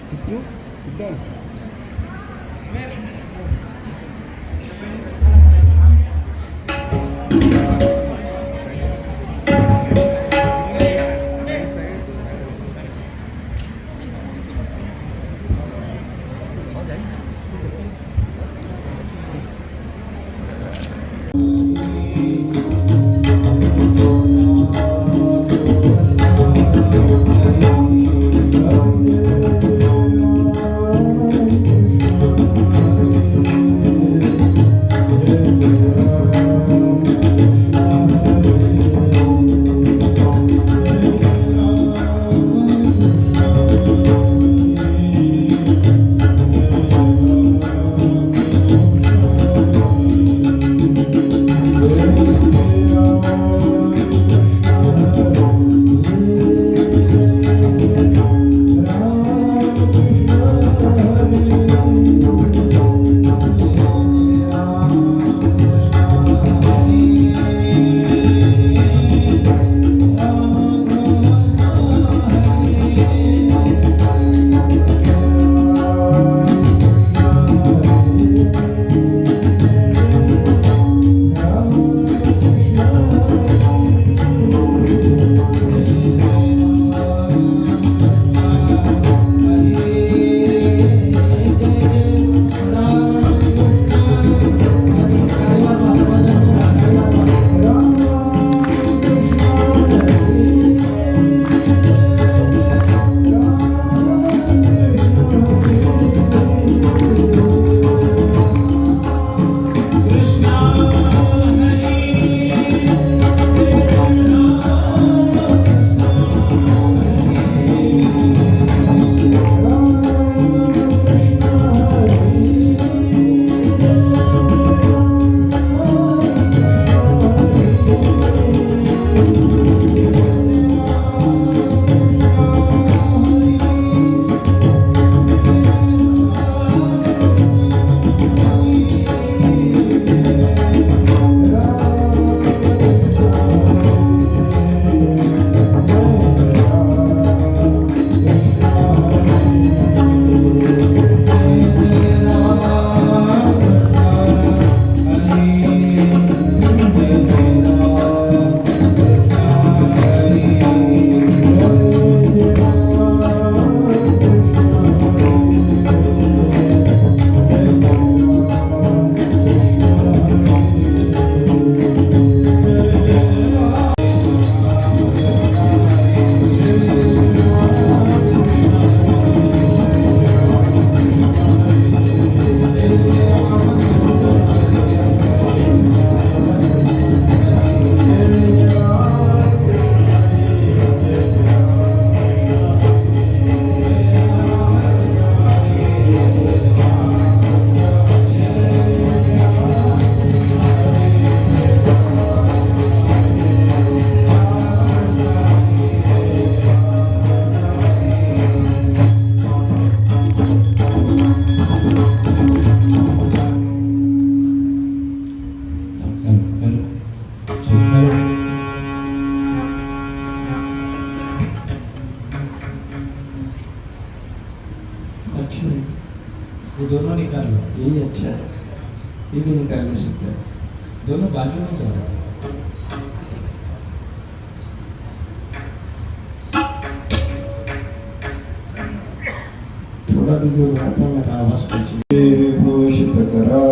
Sit down. वो दोनों निकाल लो, यही अच्छा है। ये भी निकाल सकते हैं, दोनों बाजू में जा रहा है। थोड़ा भी जो गाता मेरा आवाज पीछे भूषित करा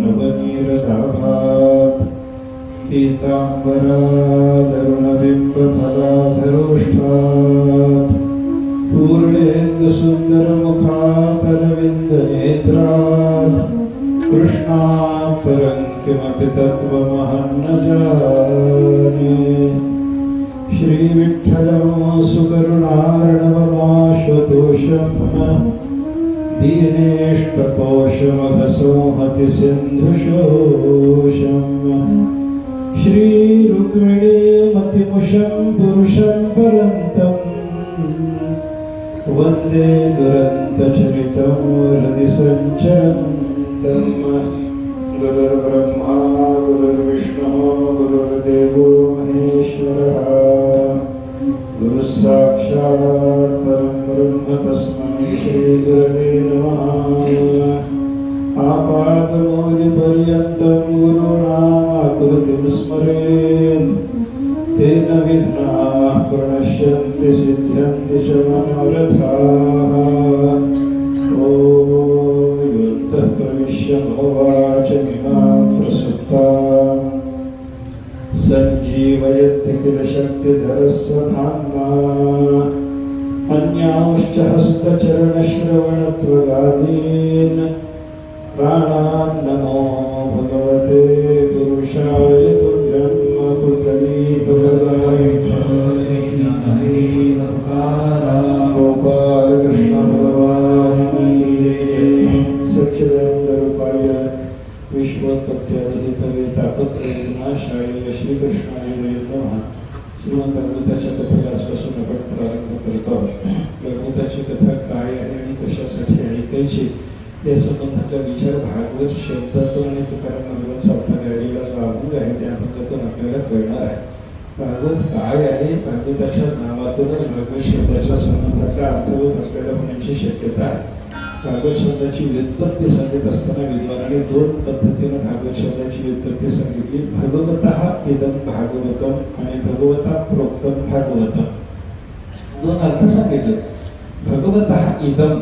नवनीरदाभात पीतांबरा दरुणबिंब फलाधरोष्ठात् पूर्णेन्दु सुंदर मुखातरविंद नेत्रात् कृष्णात् परं किमपि तत्त्वमहं न जाने। श्री विठ्ठलं सुकरुणार्णवमाश्वतोषं दीनेष्टपोषमघसोहति सिन्धुशोषम् श्री रुक्मिणीमतिमुषं पुरुषं परन्तं वन्दे दुरन्तचरितं हृदि सञ्चरन्तं। गुरुर्ब्रह्मा गुरुर्विष्णुः गुरुर्देवो महेश्वरः गुरुः साक्षात् परं ब्रह्म तस्मै श्रीगुरवे नमः। आपादमौलिपर्यन्तं गुरूणामाकृतिं स्मरेत् तेन विघ्नाः प्रणश्यन्ति सिद्ध्यन्ति च मनोरथाः। ॐ योऽन्तः प्रविश्य ममवाचमिमां प्रसुप्ताम् सञ्जीवयति किल शक्तिधरस्वधाम्ना अन्यांश्च हस्तचरणश्रवणत्वगादीन् प्राणान् नमो भगवते पुरुषाय तुभ्यं पुतलीभगवाय गोपालकृष्ण भगवान् सच्चिदानन्दरूपाय विश्वोत्पत्त्यादिहेतवे तापत्रयविनाशाय श्रीकृष्णाय नमः। श्रीमद भगवताच्या कथेला आजपासून आपण प्रारंभ करतो आहोत। भगवताची कथा काय आहे आणि कशासाठी ऐकायची या संबंधातला विचार भागवत शब्दातून आणि तुकाराम महाराजांचा आपला गाडीला जो अभंग आहे त्या अभंगातून आपल्याला कळणार आहे। भागवत काय आहे, भागवताच्या नावातूनच भागवत शब्दाच्या संबंधातला अर्थबोध आपल्याला होण्याची शक्यता आहे। भागवत शब्दाची व्युत्पत्ती सांगत असताना विद्वानाने दोन पद्धतीने भागवत शब्दाची व्युत्पत्ती सांगितली। भगवतः इदं भागवतम आणि भगवता प्रोक्तम भागवतम, दोन अर्थ सांगितले। भगवतः इदं,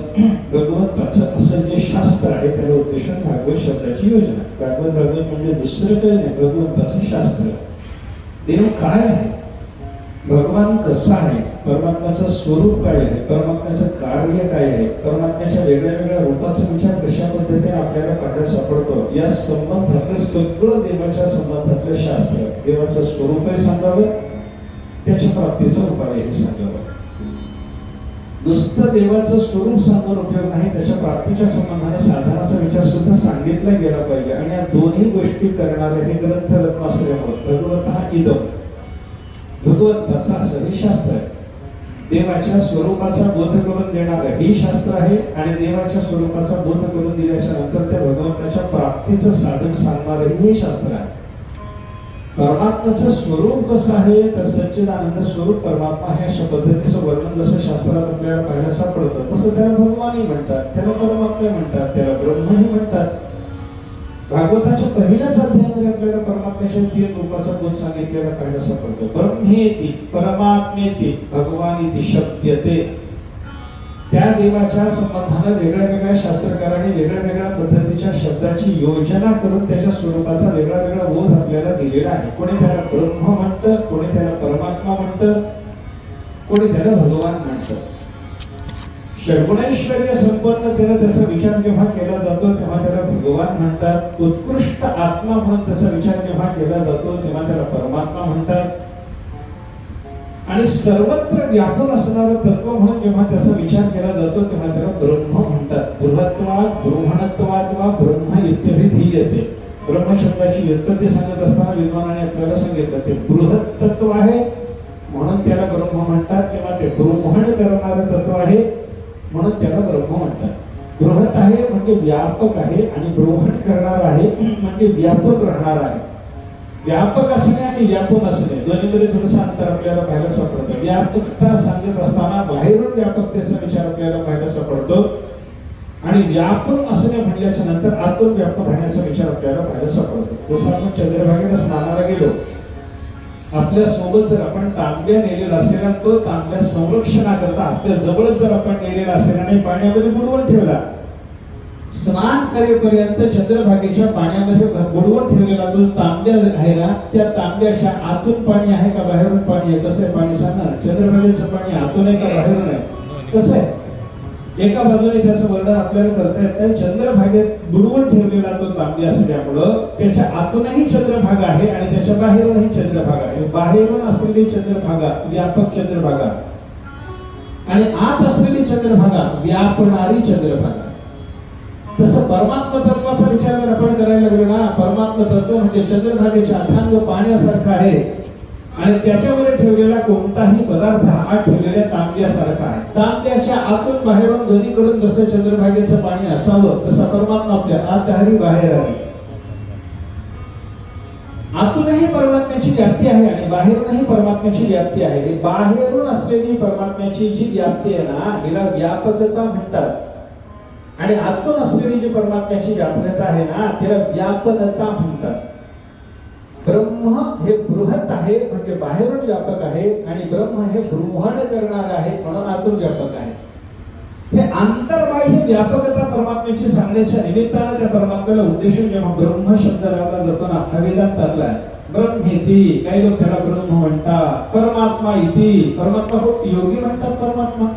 भगवताचं असं जे शास्त्र आहे त्याला उद्देशून भागवत शब्दाची योजना। भागवत म्हणजे दुसरं काही नाही, भगवंताचं शास्त्र। देव काय आहे, भगवान कसा आहे, परमात्म्याचं स्वरूप काय आहे, परमात्म्याचं कार्य काय आहे, परमात्म्याच्या वेगळ्या वेगळ्या रूपाचा विचार कशा पद्धतीने आपल्याला पाहायला सापडतो, या संबंधातलं सगळं देवाच्या संबंधातलं शास्त्र। देवाचं स्वरूपही सांगावं, त्याच्या प्राप्तीचं उपायही सांगावं। नुसतं देवाचं स्वरूप सांगून उपयोग नाही, त्याच्या प्राप्तीच्या संबंधाने साधनाचा विचार सुद्धा सांगितला गेला पाहिजे। आणि या दोन्ही गोष्टी करणारे हे ग्रंथ रत्न असल्यामुळे भगवतः इदं, भगवंताचं असं हे शास्त्र आहे। देवाच्या स्वरूपाचा बोध करून देणारं हे शास्त्र आहे आणि देवाच्या स्वरूपाचा बोध करून दिल्याच्या नंतर त्या भगवंताच्या प्राप्तीचं साधन सांगणारं हे शास्त्र आहे। परमात्म्याचं स्वरूप कसं आहे तर सच्चिदानंद स्वरूप परमात्मा हे अशा पद्धतीचं वर्णन जसं शास्त्रात आपल्याला पाहायला सापडतं तसं त्याला भगवानही म्हणतात, त्याला परमात्मा म्हणतात, त्याला ब्रह्मही म्हणतात। भागवताच्या पहिल्याच अध्यायामध्ये आपल्याला परमात्म्याच्या 3 रूपाचा बोध सांगितलेला पाहायला सापडतो। ब्रह्मेति, परमात्मेति, भगवानिति शब्दते। त्या देवाच्या संबंधाने वेगळ्या वेगळ्या शास्त्रकारांनी वेगळ्या वेगळ्या पद्धतीच्या शब्दाची योजना करून त्याच्या स्वरूपाचा वेगळा वेगळा बोध आपल्याला दिलेला आहे। कोणी त्याला ब्रह्म म्हणतं, कोणी त्याला परमात्मा म्हणतं, कोणी त्याला भगवान म्हणतं। षड्गुणैश्वर्य संपन्नतेने त्याचा विचार जेव्हा केला जातो तेव्हा त्याला भगवान म्हणतात। उत्कृष्ट आत्मा म्हणून त्याचा विचार जेव्हा केला जातो तेव्हा त्याला परमात्मा म्हणतात। आणि सर्वत्र व्यापून असणारं तत्व म्हणून जेव्हा त्याचा विचार केला जातो तेव्हा त्याला ब्रह्म म्हणतात। बृहत्वाद ब्रह्मणत्वाद वा ब्रह्म इत्यभिधीयते। ब्रह्म शब्दाची व्युत्पत्ती सांगत असताना विद्वानाने आपल्याला सांगितलं ते बृहत तत्व आहे म्हणून त्याला ब्रह्म म्हणतात, किंवा ते ब्रह्मण करणारं तत्व आहे म्हणून त्याला ब्रह्म म्हणतात। बृहत आहे म्हणजे व्यापक आहे आणि ब्रह्मण करणार आहे म्हणजे व्यापक राहणार आहे। व्यापक असणे आणि व्यापक असणे दोन्हीमध्ये थोडंसं अंतर आपल्याला पाहायला सापडतं। व्यापकता सांगत असताना बाहेरून व्यापकतेचा विचार आपल्याला पाहायला सापडतो आणि व्यापक असणे म्हणल्याच्या नंतर आतून व्यापक राहण्याचा विचार आपल्याला पाहायला सापडतो। जसं आपण चंद्रभागेला स्नानाला गेलो, आपल्या सोबत जर आपण तांब्या नेलेला असलेला तो तांब्या संरक्षणाकरता आपल्या जवळच जर आपण नेलेला असलेला आणि पाण्यामध्ये बुडवून ठेवला, स्नान करेपर्यंत चंद्रभागेच्या पाण्यामध्ये बुडवून ठेवलेला जो तांब्या आहे ना, त्या तांब्याच्या आतून पाणी आहे का बाहेरून पाणी आहे? कसं आहे पाणी सांगा? चंद्रभागेचं पाणी आतून आहे का बाहेरून आहे? कसं आहे? एका बाजूने त्याचं वर्णन आपल्याला करता येत नाही। चंद्रभागेत बुडवून ठेवलेला तो तांब्या असल्यामुळं त्याच्या आतूनही चंद्रभागा आहे आणि त्याच्या बाहेरूनही चंद्रभागा आहे। बाहेरून असलेली चंद्रभागा व्यापक चंद्रभागा आणि आत असलेली चंद्रभागा व्यापणारी चंद्रभागा। तसं परमात्मा तत्वाचा विचार जर आपण करायला लागलो ना, परमात्मा तत्व म्हणजे चंद्रभागेच्या अथांग पाण्यासारखं आहे आणि त्याच्यावर ठेवलेला कोणताही पदार्थ आत ठेवलेल्या तांब्यासारखा आहे। तांब्याच्या आतून बाहेरून दोन्हीकडून जसं चंद्रभागेचं पाणी असावं तसं परमात्मा आपल्या आत आहे बाहेर आहे। आतूनही परमात्म्याची व्याप्ती आहे आणि बाहेरूनही परमात्म्याची व्याप्ती आहे. बाहेरून असलेली परमात्म्याची जी व्याप्ती आहे ना, हिला व्यापकता म्हणतात आणि आतून असलेली जी परमात्म्याची व्यापकता आहे ना, तिला व्यापनता म्हणतात. ब्रह्म हे बृहत आहे म्हणजे बाहेरून व्यापक आहे आणि ब्रह्म हे बृहण करणार आहे म्हणून आतून व्यापक आहे. हे अंतर्बाह्य व्यापकता परमात्म्याची सांगण्याच्या निमित्तानं त्या परमात्म्याला उद्देशून जेव्हा ब्रह्म शब्द लावला जातो ना, हा वेदांतातला आहे. ब्रह्मेति, काही लोक त्याला ब्रह्म म्हणतात. परमात्मा इति, परमात्मा खूप योगी म्हणतात. परमात्मा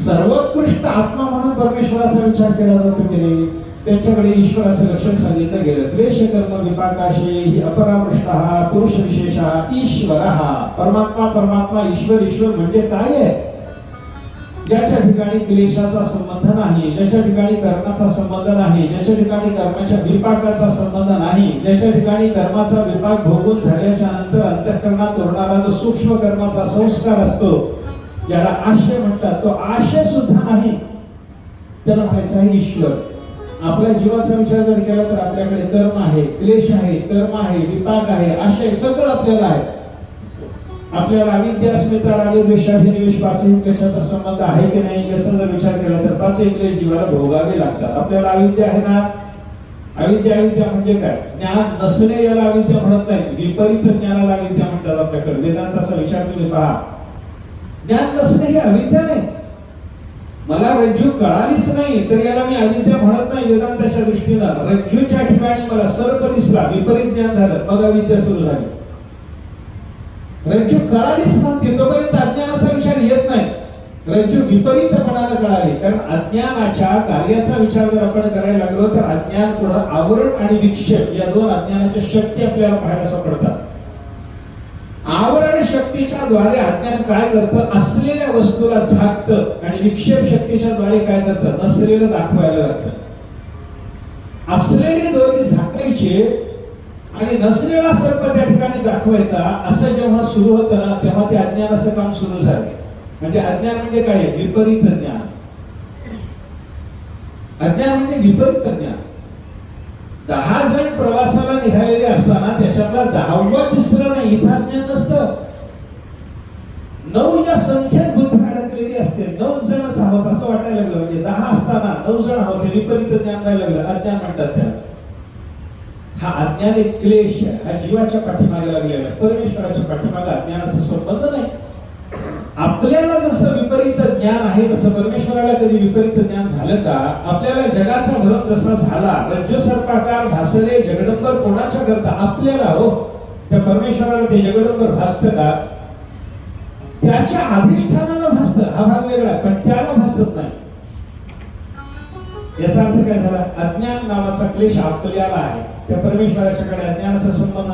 सर्वोत्कृष्ट आत्मा म्हणून परमेश्वराचा विचार केला जातो की नाही. त्यांच्याकडे ईश्वराचं लक्षण सांगितलं गेलं. क्लेश कर्म विपाकाशे हि अपरामृष्टः पुरुष विशेषः ईश्वरः. परमात्मा परमात्मा ईश्वर ईश्वर म्हणजे काय आहे? ज्याच्या ठिकाणी क्लेशाचा संबंध नाही, ज्याच्या ठिकाणी कर्माचा संबंध नाही, ज्याच्या ठिकाणी कर्माच्या विपाकाचा संबंध नाही, ज्याच्या ठिकाणी कर्माचा विपाक भोगून झाल्याच्या नंतर अंतःकरणात उरणारा जो सूक्ष्म कर्माचा संस्कार असतो, ज्याला आशय म्हणतात, तो आशय सुद्धा नाही, त्याला म्हणायचं आहे ईश्वर. आपल्या जीवाचा विचार जर केला तर आपल्याकडे कर्म आहे, क्लेश आहे, कर्म आहे, विपाक आहे, आशय सगळं आपल्याला आहे. आपल्याला अविद्या, अस्मिता, राग, द्वेष, अभिनिवेश पाचही क्लेशाचा संबंध आहे की नाही याचा जर विचार केला तर पाचही क्लेश जीवाला भोगावे लागतात. आपल्याला अविद्या आहे ना. अविद्या अविद्या म्हणजे काय? ज्ञान नसणे याला अविद्या म्हणत नाही, विपरीत ज्ञानाला अविद्या म्हणतात. आपल्याकडे वेदांताचा विचार तुम्ही पहा. ज्ञान नसणे हे अविद्या नाही. मला रज्जू कळालीच नाही तर याला मी अविद्या म्हणत नाही वेदांताच्या दृष्टीनं. रज्जूच्या ठिकाणी मला सर्प दिसला, विपरीत ज्ञान झालं, मग अविद्या सुरू झाली. रज्जू कळालीच नव्हती तोपर्यंत अज्ञानाचा विचार येत नाही. रज्जू विपरीतपणाला कळाली, कारण अज्ञानाच्या कार्याचा विचार जर आपण करायला लागलो तर अज्ञान पुढे आवरण आणि विक्षेप या दोन अज्ञानाच्या शक्ती आपल्याला पाहायला सापडतात. आवरण शक्तीच्या द्वारे अज्ञान काय करतं? असलेल्या वस्तूला झाकतं आणि विक्षेप शक्तीच्या द्वारे काय करतं? नसलेलं दाखवायला लागतं. असलेली दोरी झाकायची आणि नसलेला सर्प त्या ठिकाणी दाखवायचा, असं जेव्हा सुरू होतं ना तेव्हा ते अज्ञानाचं काम सुरू झालं. म्हणजे अज्ञान म्हणजे काय? विपरीत ज्ञान. अज्ञान म्हणजे विपरीत ज्ञान. 10 जण प्रवासाला निघालेले असताना त्याच्यातला 10वा तिसरा नाही, इथं अज्ञान नसतं. 9 या संख्येत बुद्धी अडकलेली असते. 9 जणच आहोत असं वाटायला लागलं. म्हणजे 10 असताना 9 जण आहोत हे विपरीत ज्ञान व्हायला लागलं. अज्ञान म्हणतात त्याला. हा अज्ञान एक क्लेश आहे. हा जीवाच्या पाठीमागे लागलेला आहे. परमेश्वराच्या पाठीमागे अज्ञानाचा संबंध नाही. आपल्याला जसं विपरीत ज्ञान आहे तसं परमेश्वराला कधी विपरीत ज्ञान झालं का? आपल्याला जगाचा भ्रम जसा झाला, रज्जू सर्पाकार भासले जगदंबर कोणाच्या करता? आपल्याला. हो, त्या परमेश्वराला ते जगदंबर भासतं का? त्याच्या अधिष्ठानानं भासतं, हा भाग वेगळा, पण त्याला भासत नाही. याचा अर्थ काय झाला? अज्ञान नावाचा क्लेश आपल्याला आहे, त्या परमेश्वराच्याकडे अज्ञानाचा संबंध.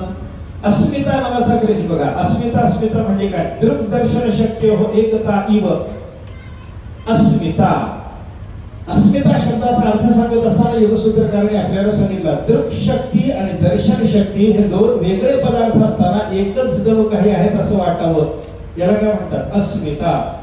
अस्मिता नावाचा क्लेश बघा. अस्मिता अस्मिता म्हणजे काय? दृक् दर्शन शक्य हो एकता इव अस्मिता. अस्मिता शब्दाचा अर्थ सांगत असताना योगसूत्रकारांनी आपल्याला सांगितलं, दृक् शक्ती आणि दर्शन शक्ती हे दोन वेगळे पदार्थ असताना एकच जणू काही आहेत असं वाटावं, याला काय म्हणतात? अस्मिता.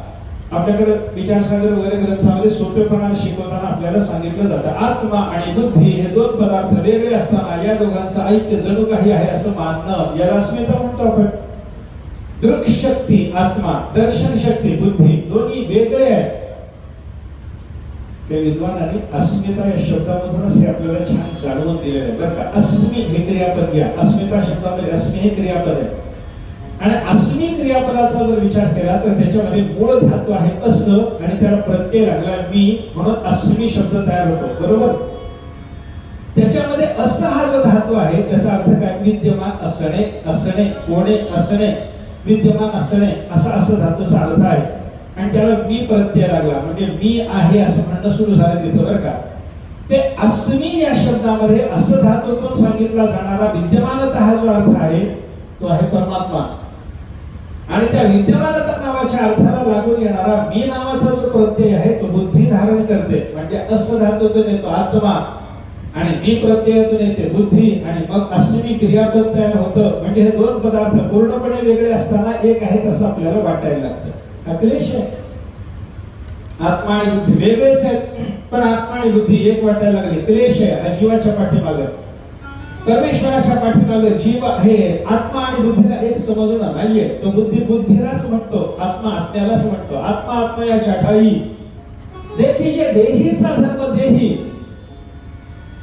आपल्याकडे विचारसागर वगैरे ग्रंथामध्ये सोपेपणा शिकवताना आपल्याला सांगितलं जातं, आत्मा आणि बुद्धी हे दोन पदार्थ वेगळे असताना या दोघांचं ऐक्य जणू काही आहे असं मानणं, याला अस्मिता म्हणतो आपण. दृक् शक्ती आत्मा, दर्शन शक्ती बुद्धी दोन्ही वेगळे आहेत. त्या विद्वानांनी अस्मिता या शब्दामधूनच हे आपल्याला छान जाणवून दिलेलं आहे बरं का. अस्मि हे क्रियापद घ्या. अस्मिता शब्दामध्ये अस्मि हे क्रियापद आहे आणि अस्मि क्रियापदाचा जर विचार केला तर त्याच्यामध्ये मूळ धातू आहे अस आणि त्याला प्रत्यय लागला मी, म्हणून अस्मि शब्द तयार होतो. बरोबर. त्याच्यामध्ये अस हा जो धातू आहे त्याचा अर्थ काय? विद्यमान असणे, असणे, कोणे असणे, विद्यमान असणे असा असं धातूचा अर्थ आहे. आणि त्याला मी प्रत्यय लागला म्हणजे मी आहे असं म्हणणं सुरू झालं तिथं बरं का. ते अस्मि या शब्दामध्ये अस धातूतून सांगितला जाणारा विद्यमानता हा जो अर्थ आहे तो आहे परमात्मा. आणि त्या विद्यमानता नावाच्या अर्थाला लागून येणारा मी नावाचा जो प्रत्यय आहे तो बुद्धी धारण करते. म्हणजे अस धातूतून येतो आत्मा आणि मी प्रत्ययातून येते बुद्धी आणि मग अस्मि क्रियापद तयार होतं. म्हणजे हे दोन पदार्थ पूर्णपणे वेगळे असताना एक आहे असं आपल्याला वाटायला लागतं. हा क्लेश आहे. आत्मा आणि बुद्धी वेगळेच आहेत पण आत्मा आणि बुद्धी एक वाटायला लागले. क्लेश आहे हा जीवाच्या पाठीमागे. परमेश्वराच्या पाठीमागे जीव आहे. आत्मा आणि बुद्धीला एक समजणं नाहीये. तो बुद्धीलाच म्हणतो, आत्मा आत्म्यालाच म्हणतो. आत्मा आत्मयाच्या ठाई देहीचे देहीचा धर्म देही,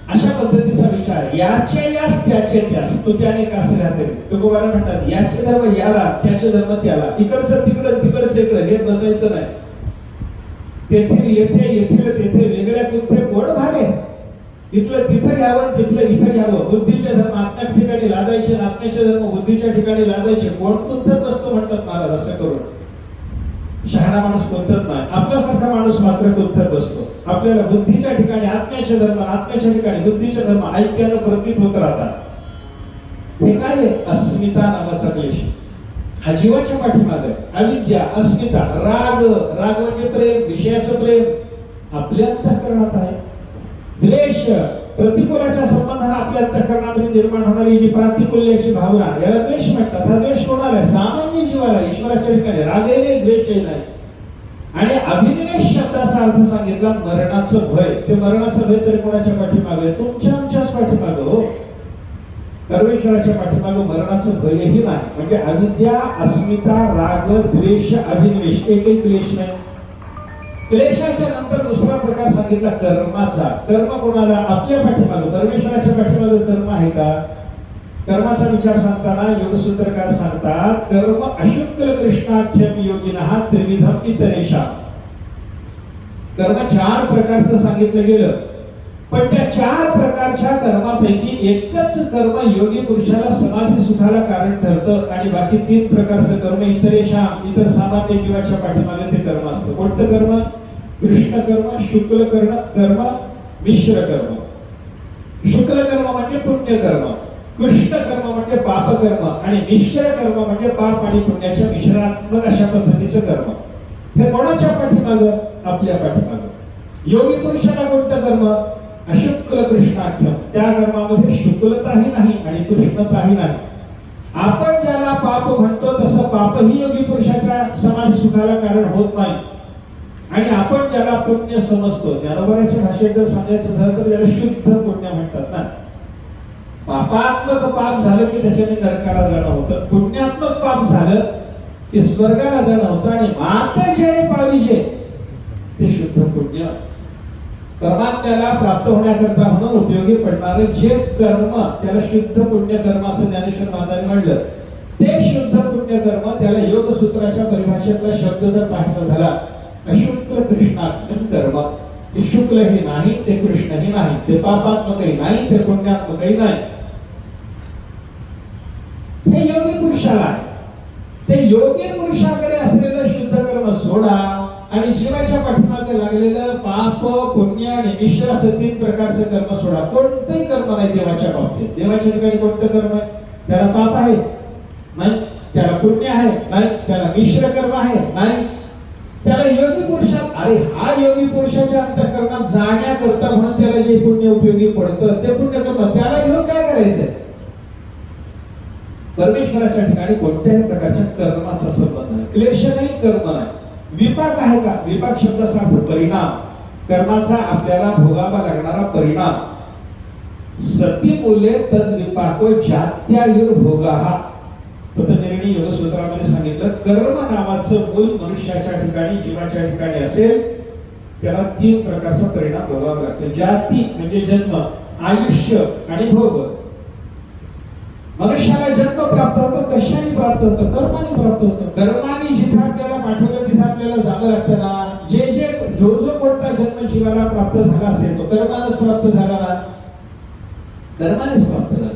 अशा पद्धतीचा विचार. याचे यास त्याचे त्यास, तू त्याने कासे राहते. तुकोबारा म्हणतात याचे धर्म याला, त्याचे धर्म त्याला. इकडचं तिकडं तिकडचं इकडं घेत बसायचं नाही. तेथील येथे येथील तेथे वेगळ्या कुठे गोड भावे. इथलं तिथं घ्यावं, तिथलं इथं घ्यावं. बुद्धीचे धर्म आत्म्या ठिकाणी लादायचे, आत्म्याचे धर्म बुद्धीच्या ठिकाणी लादायचे. कोण कुंथत बसतो म्हणतात महाराज. असं करून शहाणा माणूस कुंथत नाही, आपल्यासारखा माणूस मात्र कुंथत बसतो. आपल्याला बुद्धीच्या ठिकाणी आत्म्याचे धर्म, आत्म्याच्या ठिकाणी बुद्धीचे धर्म ऐक्यानं प्रतीत होत राहतात. हे काय आहे? अस्मिता नावाचा क्लेश. हा जीवाच्या पाठीमागे अविद्या, अस्मिता, राग. राग म्हणजे प्रेम, विषयाचं प्रेम आपल्या अंतःकरणात आहे. द्वेष, प्रतिकूलाच्या संबंधाने आपल्या अंतःकरणामध्ये निर्माण होणारी जी प्रातिकूल्याची भावना, याला द्वेष म्हणतात. हा द्वेष कोणाला आहे? सामान्य जीवाला. ईश्वराच्या ठिकाणी रागही नाही, द्वेषही नाही. आणि अभिनिवेश शब्दाचा अर्थ सांगितला मरणाचं भय. ते मरणाचं भय तरी कोणाच्या पाठीमागे? तुमच्या आमच्याच पाठीमागे हो. परमेश्वराच्या पाठीमागे मरणाचं भयही नाही. म्हणजे अविद्या, अस्मिता, राग, द्वेष, अभिनिवेश, एकही क्लेश नाही. क्लेशाच्या नंतर दुसरा प्रकार सांगितला कर्माचा. कर्म कोणाला? आपल्या पाठीमागे. परमेश्वराच्या पाठीमागे कर्म आहे का? कर्माचा विचार सांगताना योगसूत्रकार सांगतात कर्म अशुक्ल कृष्णाख्यम योगिनः त्रिविधम इतरेषा. कर्म 4 प्रकारचं सांगितलं गेलं, पण त्या 4 प्रकारच्या कर्मापैकी एकच कर्म योगी पुरुषाला समाधी सुखाला कारण ठरतं आणि बाकी 3 प्रकारचं कर्म इतरेषा, इतर सामान्य जीवाच्या पाठीमागे ते कर्म असतं. कोणतं कर्म? कृष्ण कर्म, शुक्ल कर्म, मिश्र कर्म. शुक्ल कर्म म्हणजे पुण्य कर्म, कृष्ण कर्म म्हणजे पाप कर्म आणि मिश्र कर्म म्हणजे पाप आणि पुण्याच्या मिश्रणात्मक अशा पद्धतीचं कर्म. हे कोणाच्या पाठीमागे? आपल्या पाठीमागे. योगी पुरुषाला कोणतं कर्म? अशुक्ल कृष्णाख्यम. त्या कर्मामध्ये शुक्लताही नाही आणि कृष्णताही नाही. आपण ज्याला पाप म्हणतो तसं पापही योगी पुरुषाच्या समाधी सुखाला कारण होत नाही. आणि आपण ज्याला पुण्य समजतो, ज्ञानोबाच्या भाषेत जर सांगायचं झालं तर त्याला शुद्ध पुण्य म्हणतात ना. पापात्मक पाप झालं की त्याच्याने नरकाला जाणं होतं, पुण्यात्मक पाप झालं की स्वर्गाला जाणं होतं. आणि माता ज्याने पाहिजे ते शुद्ध पुण्य. परमात्म्याला प्राप्त होण्याकरता म्हणून उपयोगी पडणारे जे कर्म त्याला शुद्ध पुण्य कर्म असं ज्ञानेश्वर महाराजांनी म्हणलं. ते शुद्ध पुण्य कर्म त्याला योग सूत्राच्या परिभाषेतला शब्द जर पाहायचा झाला अशुक्ल कृष्णाख्यम कर्म. ते शुक्लही नाही, ते कृष्णही नाही, ते पापात्मकही नाही, ते पुण्यात्मकही नाही. हे योगी पुरुषाला आहे. ते योगी पुरुषाकडे असलेलं शुद्ध कर्म सोडा आणि जीवाच्या पाठीमागे लागलेलं पाप, पुण्य आणि मिश्र असं 3 प्रकारचं कर्म सोडा. कोणतंही कर्म नाही देवाच्या बाबतीत. देवाच्या ठिकाणी कोणतं कर्म आहे? त्याला पाप आहे? नाही. त्याला पुण्य आहे? नाही. त्याला मिश्र कर्म आहे? नाही. त्याला योगी पुरुषात, अरे हा योगी पुरुषाच्या अंतःकरणात जाण्याकरता म्हणून त्याला जे पुण्य उपयोगी पडतं ते पुण्य कर्म त्याला घेऊन काय करायचंय? परमेश्वराच्या ठिकाणी कोणत्याही प्रकारच्या कर्माचा संबंध नाही. क्लेश नाही, कर्म नाही. विपाक आहे का? विपाक शब्दाचा अर्थ परिणाम, कर्माचा आपल्याला भोगावा लागणारा परिणाम. सती बोले तद विपाको जात्यायुर भोगाहा. तत्निर्णय योग सूत्रामध्ये सांगितलं कर्म नावाचं मूल मनुष्याच्या ठिकाणी, जीवाच्या ठिकाणी असेल त्याला 3 प्रकारचा परिणाम भोगावा लागतो. जाती म्हणजे जन्म, आयुष्य आणि भोग. मनुष्याला जन्म प्राप्त होतो, कशाने प्राप्त होतो? कर्माने प्राप्त होतो. कर्माने जिथे आपल्याला पाठवलं तिथे आपल्याला जावं लागतं ना. जो कोणता जन्म जीवाला प्राप्त झाला असेल तो कर्मानेच प्राप्त झाला ना. कर्मानेच प्राप्त झाला.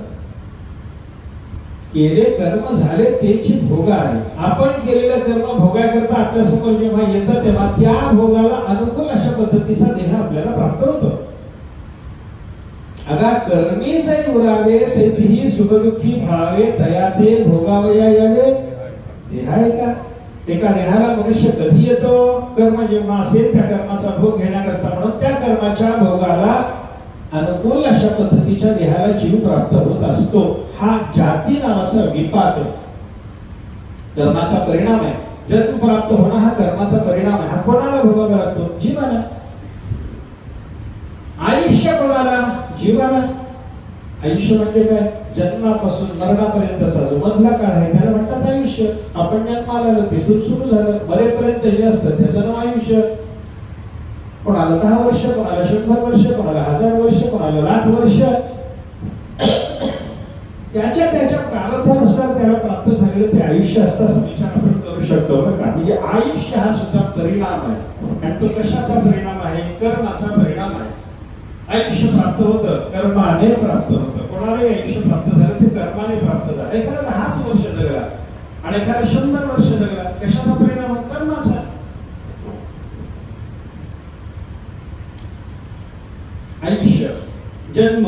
केले कर्म झाले त्याची भोग आहे. आपण केलेलं कर्म भोगाकरता आपल्या समोर जेव्हा येतं तेव्हा त्या भोगाला अनुकूल अशा पद्धतीचा देह आपल्याला प्राप्त होतो. अगा कर्मी जरी उरावे तेही सुखदुःखी भावे तया ते भोगावया यावे. देह आहे का? एका देहाला मनुष्य कधी येतो? कर्म जेव्हा असेल त्या कर्माचा भोग घेण्याकरता म्हणून त्या कर्माच्या भोगाला अनुकूल अशा पद्धतीच्या देहाला जीव प्राप्त होत असतो. हा जाती नावाचा विपाक आहे, कर्माचा परिणाम आहे. जन्म प्राप्त होणं हा कर्माचा परिणाम आहे. हा कोणाला भोगावा लागतो? जीवाला. आयुष्य कोणाला? जीवाला. आयुष्य म्हणजे काय? जन्मापासून मरणापर्यंतचा जो मधला काळ आहे त्याला म्हणतात आयुष्य. आपण जन्माला आलो तिथून सुरू झालं, मरेपर्यंत जे असतं त्याचं नाव आयुष्य. कोणाला 10 वर्ष, कोणाला 100 वर्ष, कोणाला 1000 वर्ष, कोणाला 1,00,000 वर्ष. त्याच्या प्रारब्धानुसार त्याला प्राप्त झालेलं ते आयुष्य असतं असं विचार आपण करू शकतो बरं का. म्हणजे आयुष्य हा सुद्धा परिणाम आहे. आणि तो कशाचा परिणाम आहे? कर्माचा परिणाम आहे. आयुष्य प्राप्त होतं कर्माने प्राप्त होतं. कोणालाही आयुष्य प्राप्त झालं ते कर्माने प्राप्त झालं. एखादा 10 वर्ष जगला आणि एखादा 100 वर्ष जगला. कशाचा परिणाम? कर्माचा. आयुष्य, जन्म,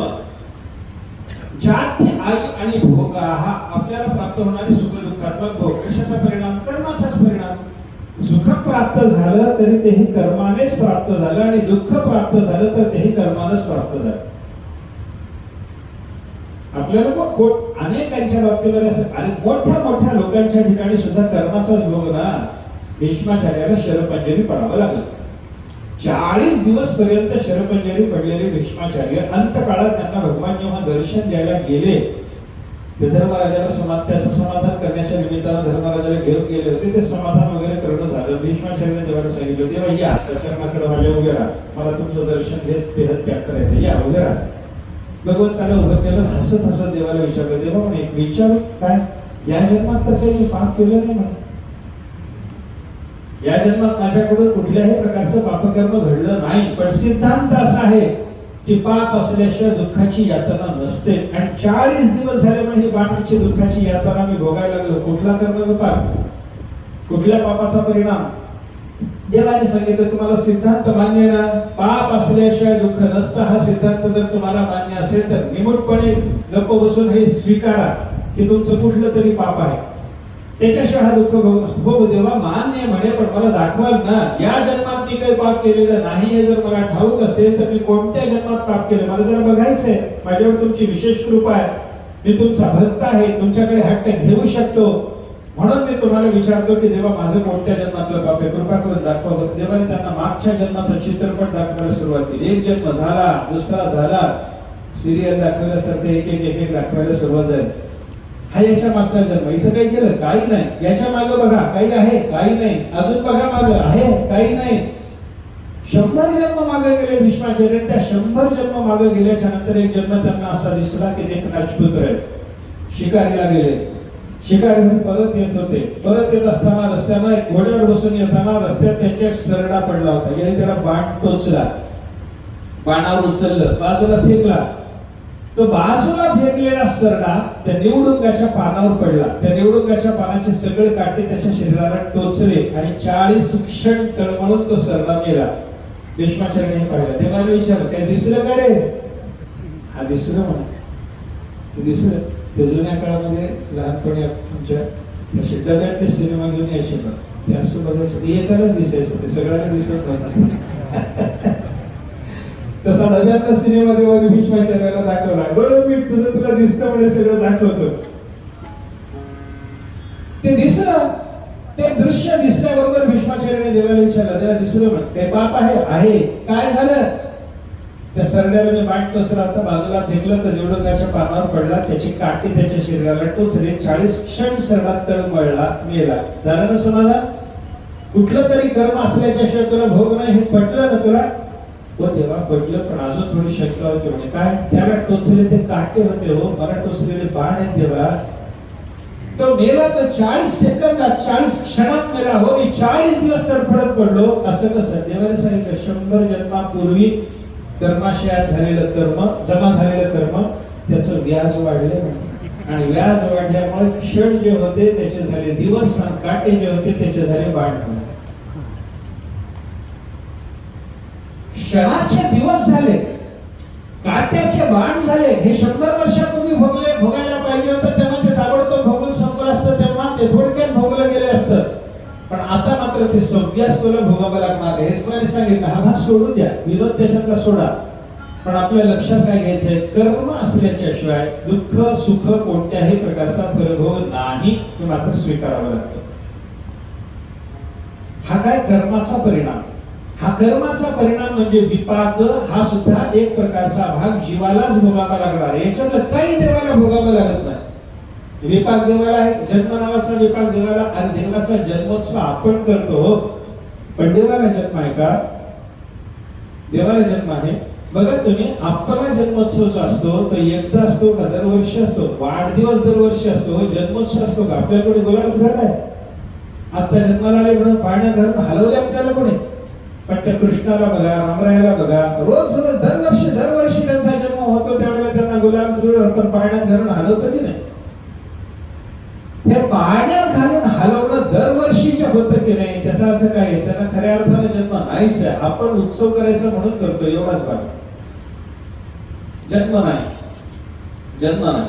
जाती, आयु आणि भोग हा आपल्याला प्राप्त होणारे सुख दुःखात्मक भोग. कशाचा परिणाम? कर्माचाच परिणाम. सुख प्राप्त झालं तरी तेही कर्मानेच प्राप्त झालं आणि दुःख प्राप्त झालं तर तेही कर्मानेच प्राप्त झालं. आपल्याला अनेकांच्या बाबतीवर असं आणि मोठ्या मोठ्या लोकांच्या ठिकाणी सुद्धा कर्माचाच भोग ना. भीष्माचार्याला शरपंजरी पडावं लागलं. 40 दिवस पर्यंत शरपंजरी पडलेले भीष्माचार्य अंतकाळात त्यांना भगवान जेव्हा दर्शन द्यायला गेले ते धर्मराजाला त्याचं समाधान करण्याच्या निमित्तानं धर्मराजाला घेऊन गेले होते. ते समाधान वगैरे करणं झालं. भीष्माचार्याने देवाला सांगितलं, देवा या चरणाकडे माझ्या उभे राहा, मला तुमचं दर्शन घेत देह त्याग करायचं, या उभे राहा. भगवंताला उभं केलं. हसत हसत देवाला विचारलं, देवा म्हणे विचारू काय? या जन्मात तर काही पाप केलं नाही म्हणे. या जन्मात माझ्याकडून कुठल्याही प्रकारचं पापकर्म घडलं नाही. पण सिद्धांत असा आहे की पाप असल्याशिवाय दुःखाची यातना नसते. आणि 40 दिवस झाले म्हणजे ही बाकीची दुःखाची यातना मी भोगायला लागलो. कुठला कर्म पाप? कुठल्या पापाचा परिणाम? देवाने सांगितलं तुम्हाला सिद्धांत मान्य ना? पाप असल्याशिवाय दुःख नसतं. हा सिद्धांत जर तुम्हाला मान्य असेल तर निमूटपणे गप्प बसून हे स्वीकारा की तुमचं कुठलं तरी पाप आहे, त्याच्याशिवाय हा दुःख भोग नसतो. हो देवा मान्य म्हणे, पण मला दाखवाल ना या जन्मात मी काही पाप केलेलं नाही हे जर मला ठाऊक असेल तर मी कोणत्या जन्मात पाप केलं मला जरा बघायचंय. माझ्यावर तुमची विशेष कृपा आहे, मी तुमचा भक्त आहे, तुमच्याकडे हट्ट घेऊ शकतो, म्हणून मी तुम्हाला विचारतो की देवा माझं कोणत्या जन्मातलं पाप आहे, कृपा करून दाखवा. देवाने त्यांना मागच्या जन्माचा चित्रपट दाखवायला सुरुवात केली. एक जन्म झाला, दुसरा झाला, सिरियल दाखवल्यासारखं एक एक एक एक दाखवायला सुरुवात झाली. हा याच्या मागचा जन्म. इथं काही केलं? काही नाही. याच्या मागे बघा काही आहे? काही नाही. अजून बघा मागे आहे? काही नाही. 100 जन्म मागे गेले भीष्माचार्य. त्या 100 जन्म मागे गेल्याच्या नंतर एक जन्म त्यांना असा दिसला की ते एक राजपुत्र आहे. शिकारीला गेले. शिकारीहून परत येत होते. परत येत असताना रस्त्यानं एक घोड्यावर बसून येताना रस्त्यात त्यांच्या एक सरडा पडला होता. याने त्याला बाण टोचला. बाणावर उचललं, बाजूला फेकला. तो बाजूला फेकलेला सरडा त्या निवडुंगाच्या पानावर पडला. त्या निवडुंगाच्या पानाचे सगळे काटे त्याच्या शरीराला टोचले आणि 40 क्षण तळमळून तो सरडा मेला. भीष्माचार्याने पाहिलं. देवाने विचारलं काय दिसलं का रे? हा दिसलं म्हणा. दिसलं. ते जुन्या काळामध्ये लहानपणी आमच्या डब्यात ते सिनेमा घेऊन यायचे पण ते असं बघायचं एकालाच दिसायचं, ते सगळ्यांना दिसत नव्हतं. तसा डब्यातला सिनेमा देवा भीष्माचार्याला दाखवला. बरं मी तुझं तुला दिसतं म्हणजे सगळं दाखवतो. ते दिसलं. ते दृश्य दिसल्याबरोबर भीष्माचार्याने देवाला विचारलं, देवा दिसलं म्हण ते पाप आहे? काय झालं? त्या सरड्याला मी बाण टोचला होता, बाजूला फेकलं तर निवडुंगाच्या पानावर पडला, त्याची काठी त्याच्या शरीराला टोचले, 40 क्षण सरडा तळमळला, मेला. झालं ना समाधान? कुठलं तरी कर्म असल्याच्या शिवाय तुला भोग नाही हे पटलं ना तुला? हो देवा पटलं, पण अजून थोडी शंका होती. म्हणे काय? त्याला टोचले ते काटे होते हो, मला टोचलेले बाण आहेत देवा. तो मेला तर 40 सेकंदात 40 क्षणात मेला हो. मी 40 दिवस तडफडत पडलो. असं कसं? देवाने सांगितलं 100 जन्मापूर्वी कर्माशयात झालेलं कर्म, जमा झालेलं कर्म त्याचं व्याज वाढले म्हणे. आणि व्याज वाढल्यामुळे क्षण जे होते त्याचे झाले दिवस, काटे जे होते त्याचे झाले बाण. क्षणाचे दिवस झाले, काट्याचे बाण झाले. हे 100 वर्षापूर्वी भोगायला पाहिजे होतं तेव्हा ते ताबडतोब भोगून संपलं असतं, तेव्हा ते थोडक्यात भोगलं गेले असतं. पण आता मात्र ते सगळ्याच तुला भोगावं लागणार आहे. तुम्हाला सांगितलं हा भाग सोडून द्या, विरोध त्याच्यातला सोडा. पण आपल्या लक्षात काय घ्यायचंय? कर्म असल्याच्या शिवाय दुःख सुख कोणत्याही प्रकारचा फरभोग नाही हे मात्र स्वीकारावं लागतं. हा काय कर्माचा परिणाम. हा कर्माचा परिणाम म्हणजे विपाक, हा सुद्धा एक प्रकारचा भाग जीवालाच भोगावा लागणार. याच्यातलं काही देवाला भोगावं लागत नाही. विपाक देवाला आहे, जन्म नावाचा विपाक देवाला. आणि देवाचा जन्मोत्सव आपण करतो, पण देवाला जन्म आहे का? देवाला जन्म आहे. बघा तुम्ही, आपला जन्मोत्सव जो असतो तो एकदा असतो का दरवर्षी असतो? वाढदिवस दरवर्षी असतो, जन्मोत्सव असतो का? आपल्याकडे गुलाब घर आहे, आता जन्माला आले म्हणून पाण्यात घालून हलवले आपल्याला कोणी? पण त्या कृष्णाला बघा, रामरायाला बघा, रोज दरवर्षी त्यांचा जन्म होतो त्यावेळेला त्यांना गुलाब आपण पाण्यात घालून हलवतो की नाही? हे पाण्यात घालून हलवणं दरवर्षीचे होतं की नाही? त्याचा अर्थ काय? त्यांना खऱ्या अर्थाने जन्म नाहीच आहे, आपण उत्सव करायचा म्हणून करतो, एवढाच भाग. जन्म नाही, जन्म नाही.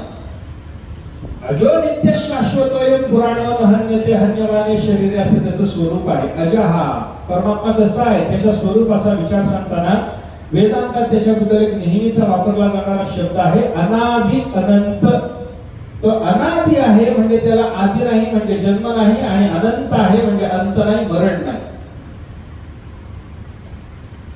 अजो नित्य शाश्वतोयम पुराणो हन्यते हन्यवाने शरीरे, असं त्याचं स्वरूप आहे. अज हा परमात्मा कसा आहे त्याच्या स्वरूपाचा विचार सांगताना वेदांतात त्याच्याबद्दल एक नेहमीचा वापरला जाणारा शब्द आहे अनादि अनंत. तो अनादि आहे म्हणजे त्याला आदि नाही, म्हणजे जन्म नाही, आणि अनंत आहे म्हणजे अंत नाही, मरण नाही.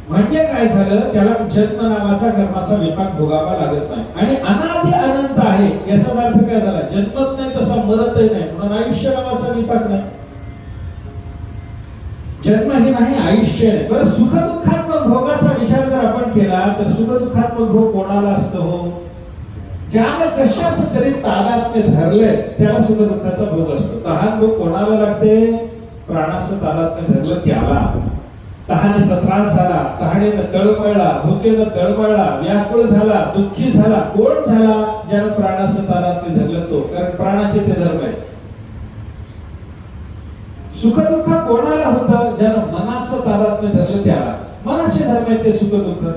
म्हणजे काय झालं? त्याला जन्म नावाचा कर्माचा विपाक भोगावा लागत नाही. आणि अनादि अनंत आहे याचा अर्थ काय झाला? जन्मत नाही तसा मरतही नाही, म्हणून आयुष्य नावाचा विपाक नाही. जन्मही नाही, आयुष्य नाही. बरं, सुख दुःखात्मक भोगाचा विचार जर आपण केला तर सुख दुःखात्मक भोग कोणाला असतो? ज्याने कशाच तरी तादात्म्य धरले त्याला सुख दुःखाचा भोग असतो. तहान भोग कोणाला लागते? प्राणाचं तादात्म्य धरलं त्याला. तहानेचा त्रास झाला, तहानेनं तळमळला, भुकेनं तळमळला, व्याकुळ झाला, दुःखी झाला, कोण झाला? ज्यानं प्राणाचं तादात्म्य धरलं तो, कारण प्राणाचे ते धर्म आहे. सुख दुःख कोणाला होतं? ज्यानं मनाचं तादात्म्य धरलं त्याला. मनाचे धर्म आहे ते सुख दुःख.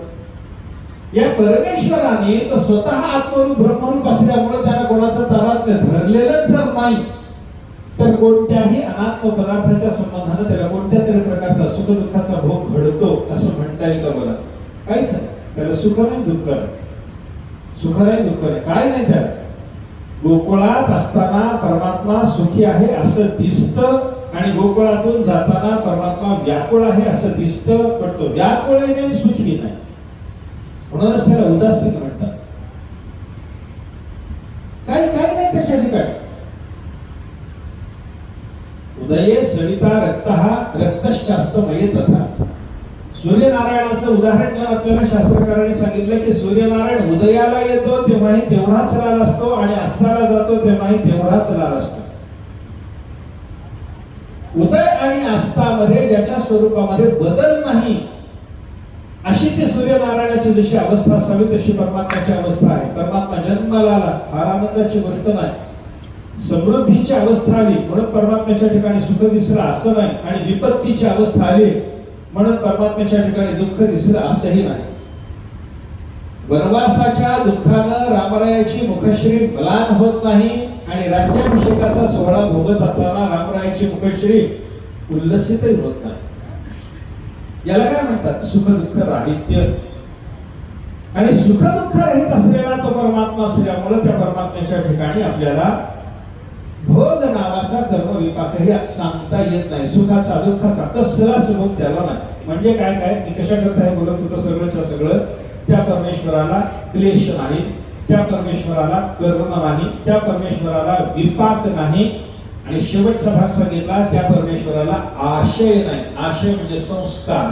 या परमेश्वराने तो स्वतः आत्मरूप ब्रह्मरूप असल्यामुळे त्याला कोणाचं तादात्म्य धरलेलंच जर नाही तर कोणत्याही अनात्म पदार्थाच्या संबंधाने त्याला कोणत्या तरी प्रकारचा सुख दुःखाचा भोग घडतो असं म्हणता येईल का? बोला, काहीच नाही. त्याला सुख नाही, दुःख नाही. सुख नाही, दुःख नाही, काय नाही त्याला. गोकुळात असताना परमात्मा सुखी आहे असं दिसतं, आणि गोकुळातून जाताना परमात्मा व्याकुळ आहे असं दिसतं, पण तो व्याकुळ नाही, सुखी नाही. म्हणूनच त्याला उदासीन म्हणतात. काही नाही त्याच्या ठिकाणी. उदये सविता रक्तः रक्तश्चास्तमये तथा. सूर्यनारायणाचं उदाहरण घेऊन आपल्याला शास्त्रकारांनी सांगितलं की सूर्यनारायण उदयाला येतो तेव्हाही तेवढाच लाल असतो, आणि अस्ताला जातो तेव्हाही तेवढाच लाल असतो. उदय आणि अस्तामध्ये ज्याच्या स्वरूपामध्ये बदल नाही, अशी ती सूर्यनारायणाची जशी अवस्था असावी तशी परमात्म्याची अवस्था आहे. परमात्मा जन्माला आला, फार आनंदाची गोष्ट नाही. समृद्धीची अवस्था आली म्हणून परमात्म्याच्या ठिकाणी सुख दिसलं असं नाही, आणि विपत्तीची अवस्था आली म्हणून परमात्म्याच्या ठिकाणी दुःख दिसलं असंही नाही. वनवासाच्या दुःखानं रामरायाची मुखश्री म्लान होत नाही, आणि राज्याभिषेकाचा सोहळा भोगत असताना रामरायाची मुखश्री उल्लसितही होत नाही. याला काय म्हणतात? सुख दुःख राहित्य. आणि सुख दुःख रहित असलेला तो परमात्मा असल्यामुळे त्या परमात्म्याच्या ठिकाणी आपल्याला भोग नावाचा कर्म विपाकही सांगता येत नाही. सुखाचा दुःखाचा कसलाच भोग त्याला नाही. म्हणजे काय मी कशा करता हे बोलत होतो? सगळंच्या सगळं त्या परमेश्वराला क्लेश नाही, त्या परमेश्वराला कर्म नाही, त्या परमेश्वराला विपाक नाही, आणि शेवटचा भाग सांगितला त्या परमेश्वराला आशय नाही. आशय म्हणजे संस्कार.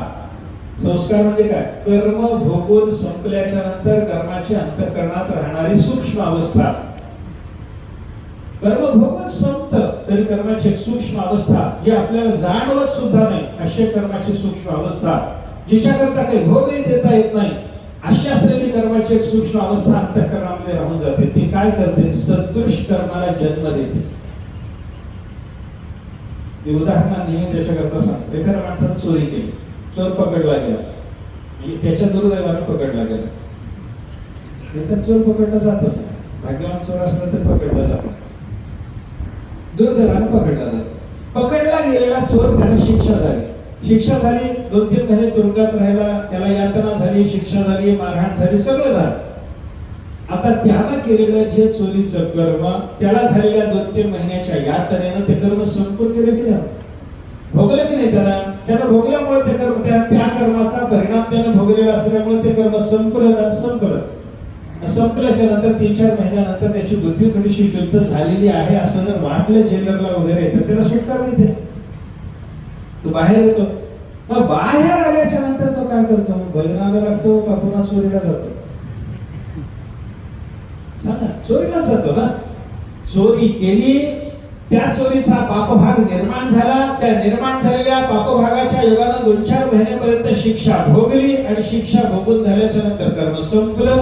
संस्कार म्हणजे काय? कर्म भोगून संपल्याच्या नंतर कर्माची अंतःकरणात राहणारी सूक्ष्म अवस्था. कर्म भोगून संपतं तरी कर्माची एक सूक्ष्म अवस्था जी आपल्याला जाणवत सुद्धा नाही, अशी कर्माची सूक्ष्म अवस्था जिच्याकरता काही भोगही देता येत नाही, अशी असलेली कर्माची एक सूक्ष्म अवस्था अंतःकरणामध्ये राहून जाते. ती काय करते? सदृश कर्माला जन्म देते. उदाहरण नेहमी त्याच्याकरता सांगतो. एखाद्या माणसाने चोरी केली, चोर पकडला गेला, म्हणजे त्याच्या दुर्दैवाने पकडला गेला. तर चोर पकडला जातच नाही. भाग्यवान चोर असला तर पकडला जातो, दुर्दैवाने पकडला जातो. पकडला गेलेला चोर, त्याला शिक्षा झाली. शिक्षा झाली, 2-3 महिने तुरुंगात राहिला, त्याला यातना झाली, शिक्षा झाली, मारहाण झाली, सगळं झालं. आता त्यानं केलेलं जे चोरीचं कर्म, त्याला झालेल्या 2-3 महिन्याच्या यातनेनं ते कर्म संपून गेले की नाही? भोगलं की नाही त्यानं भोगल्यामुळे ते कर्म त्या कर्माचा परिणाम त्याने भोगलेला असल्यामुळे ते कर्म संपल्याच्या नंतर 3-4 महिन्यानंतर त्याची बुद्धी थोडीशी शुद्ध झालेली आहे असं जर वाटलं जेलरला वगैरे तर त्याला सुटका मिळते, तो बाहेर येतो. मग बाहेर आल्याच्या नंतर तो काय करतो? भजनाला लागतो का पुन्हा चोरीला जातो? सांगा, चोरीला जातो ना. चोरी केली, त्या चोरीचा पापभाग निर्माण झाला, त्या निर्माण झालेल्या पापभागाच्या योगानं 2-4 महिन्यापर्यंत शिक्षा भोगली आणि शिक्षा भोगून झाल्याच्या नंतर कर्म संपलं.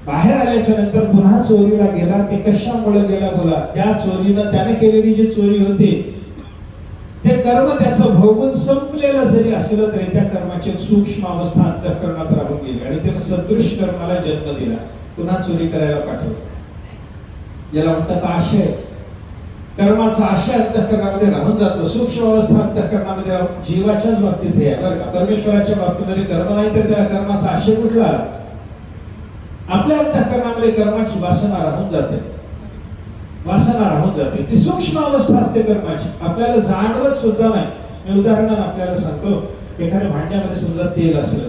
बाहेर आल्याच्या नंतर पुन्हा चोरीला गेला. ते कशामुळे गेला बोला? त्या चोरीनं त्याने केलेली जी चोरी होती ते कर्म त्याचं भोगून संपलेलं जरी असलं तरी त्या कर्माची एक सूक्ष्म अवस्था अंतःकरणात राहून गेली आणि त्या सदृश कर्माला जन्म दिला, पुन्हा चोरी करायला पाठवलं. याला म्हणतात आशय. कर्माचा आशय अंतःकरणामध्ये राहून जातो, सूक्ष्म अवस्था अंतःकरणामध्ये राहून. जीवाच्याच बाबतीत हे आहे बरं का. परमेश्वराच्या बाबतीमध्ये कर्म नाही तर त्या कर्माचा आशय कुठला? आपल्या अंतःकरणामध्ये कर्माची वासना राहून जाते, वासना राहून जाते. ती सूक्ष्म अवस्था असते कर्माची, आपल्याला जाणवत सुद्धा नाही. मी उदाहरणार्थ आपल्याला सांगतो, एखाद्या भांड्यामध्ये समजा तेल असलं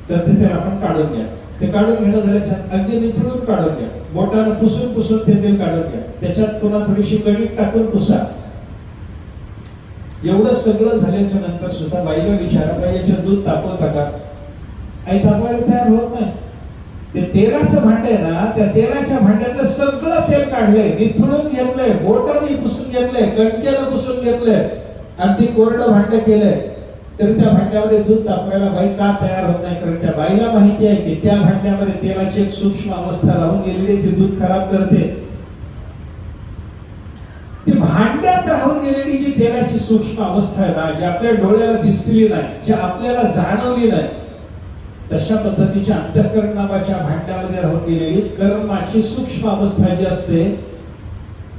तर ते तेल आपण काढून घ्या. ते काढून घेणं झाल्याच्या अगदी निथळून काढून घ्या, बोटानं पुसून पुसून ते तेल काढून घ्या, त्याच्यात पुन्हा थोडीशी कणिक टाकून पुसा. एवढं सगळं झाल्याच्या नंतर सुद्धा बाईला विचारा, बाई याच्यात दूध तापवता का? आई तापवायला तयार होत नाही. ते तेलाचं भांड आहे ना, त्या तेलाच्या भांड्यातलं सगळं तेल काढलंय, निथळून घेतलंय, बोटाने पुसून घेतलंय, कणकेनं पुसून घेतलंय, अगदी कोरडं भांड केलंय, तरी त्या भांड्यामध्ये दूध तापवायला बाई का तयार होत नाही? कारण त्या बाईला माहिती आहे की त्या भांड्यामध्ये तेलाची एक सूक्ष्म अवस्था राहून गेलेली, ती दूध खराब करते. ती भांड्यात राहून गेलेली जी तेलाची सूक्ष्म अवस्था आहे ना, जी आपल्या डोळ्याला दिसली नाही, जी आपल्याला जाणवली नाही, तशा पद्धतीच्या अंतःकरण नावाच्या भांड्यामध्ये राहून गेलेली कर्माची सूक्ष्म अवस्था जी असते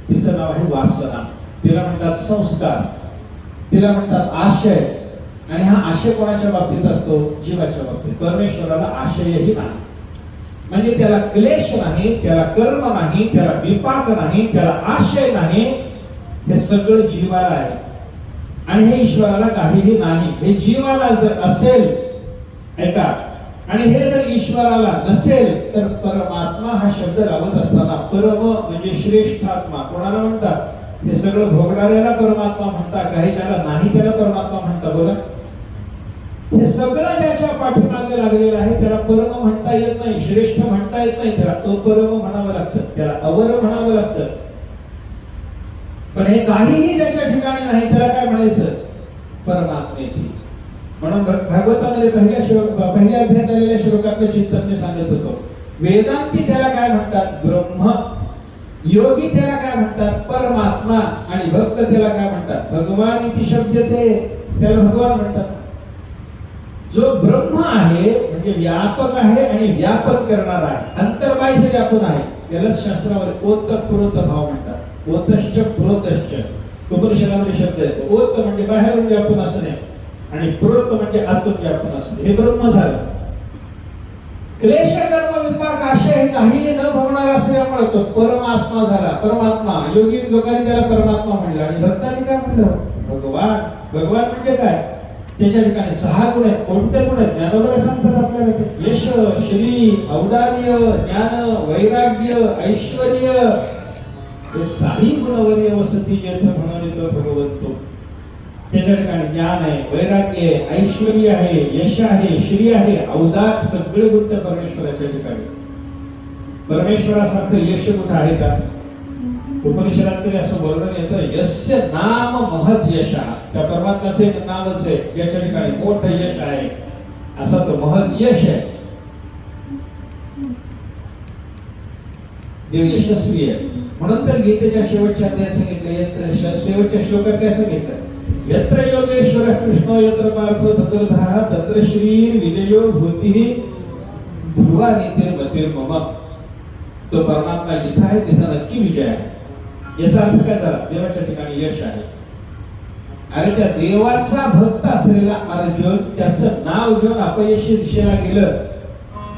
तिचं नाव आहे वासना. तिला म्हणतात संस्कार, तिला म्हणतात आशय. आणि हा आशय कोणाच्या बाबतीत असतो? जीवाच्या बाबतीत. परमेश्वराला आशयही नाही, म्हणजे त्याला क्लेश नाही, त्याला कर्म नाही, त्याला विपाक नाही, त्याला आशय नाही. हे सगळं जीवाला आहे आणि हे ईश्वराला काहीही नाही. हे जीवाला जर असेल, ऐका, आणि हे जर ईश्वराला नसेल तर परमात्मा हा शब्द लावत असताना परम म्हणजे श्रेष्ठ आत्मा कोणाला म्हणतात? हे सगळं भोगणाऱ्याला परमात्मा म्हणतात. काही ज्याला नाही त्याला परमात्मा म्हणतात. बोला, हे सगळं ज्याच्या पाठीमागे लागलेलं आहे त्याला परम म्हणता येत नाही, श्रेष्ठ म्हणता येत नाही, त्याला अपरम म्हणावं लागतं, त्याला अवर म्हणावं लागतं. पण हे काहीही ज्याच्या ठिकाणी नाही त्याला काय म्हणायचं? परमात्मेती. म्हणून भागवतामध्ये पहिल्या अध्यायात आलेल्या श्लोकातलं चिंतन मी सांगत होतो. वेदांती त्याला काय म्हणतात? ब्रह्म. योगी त्याला काय म्हणतात? परमात्मा. आणि भक्त त्याला काय म्हणतात? भगवान इति शब्दते, त्याला भगवान म्हणतात. जो ब्रह्म आहे म्हणजे व्यापक आहे आणि व्यापन करणारा आहे, अंतर्बाह्य व्यापन आहे, त्यालाच शास्त्रावर ओतप्रोत भाव म्हणतात. ओतश्च प्रोतश्च उपनिषदामध्ये शब्द येतो. ओत म्हणजे बाहेरून व्यापून असणे आणि प्रोत म्हणजे आतून व्यापून असणे. हे ब्रह्म झालं. क्लेश कर्म विपाक आशय हे काही न भोगणार असल्यामुळे तो परमात्मा झाला. परमात्मा. योगी लोकांनी त्याला परमात्मा म्हणलं आणि भक्तांनी काय म्हणलं? भगवान. भगवान म्हणजे काय? त्याच्या ठिकाणी 6 गुण आहेत. कोणते गुण आहेत? ज्ञानोबा सांगतात आपल्याला ते. यश, श्री, औदार्य, ज्ञान, वैराग्य, ऐश्वर्य, हे 6 गुणवर्य वसती जेथ म्हणून येतो भगवंतो. त्याच्या ठिकाणी ज्ञान आहे, वैराग्य आहे, ऐश्वर्य आहे, यश आहे, श्री आहे, औदार्य, सगळे गुण त्या परमेश्वराच्या ठिकाणी. परमेश्वरासारखं यश कुठं आहे का? उपनिषदात तरी असं वर्णन येतं, यस्य नाम महद यश. त्या परमात्म्याचं एक नावच आहे ज्याच्या ठिकाणी मोठं यश आहे, असा तो महद यश आहे. देव यशस्वी आहे. म्हणून तर गीतेच्या शेवटच्या अध्यायात सांगितलं, शेवटच्या श्लोकात काय सांगितलं? यत्र योगेश्वर कृष्णो यत्र पार्थो तत्र धाः तत्र श्रीर विजयो भूतिः ध्रुवा नीतिर्मतिर्मम. तो परमात्मा जिथं आहे तिथं नक्की विजय आहे. याचा अर्थ काय झाला? देवाच्या ठिकाणी यश आहे. आणि त्या देवाचा भक्त असलेला अर्जुन त्याचं नाव घेऊन अपयशी दिशेला गेलं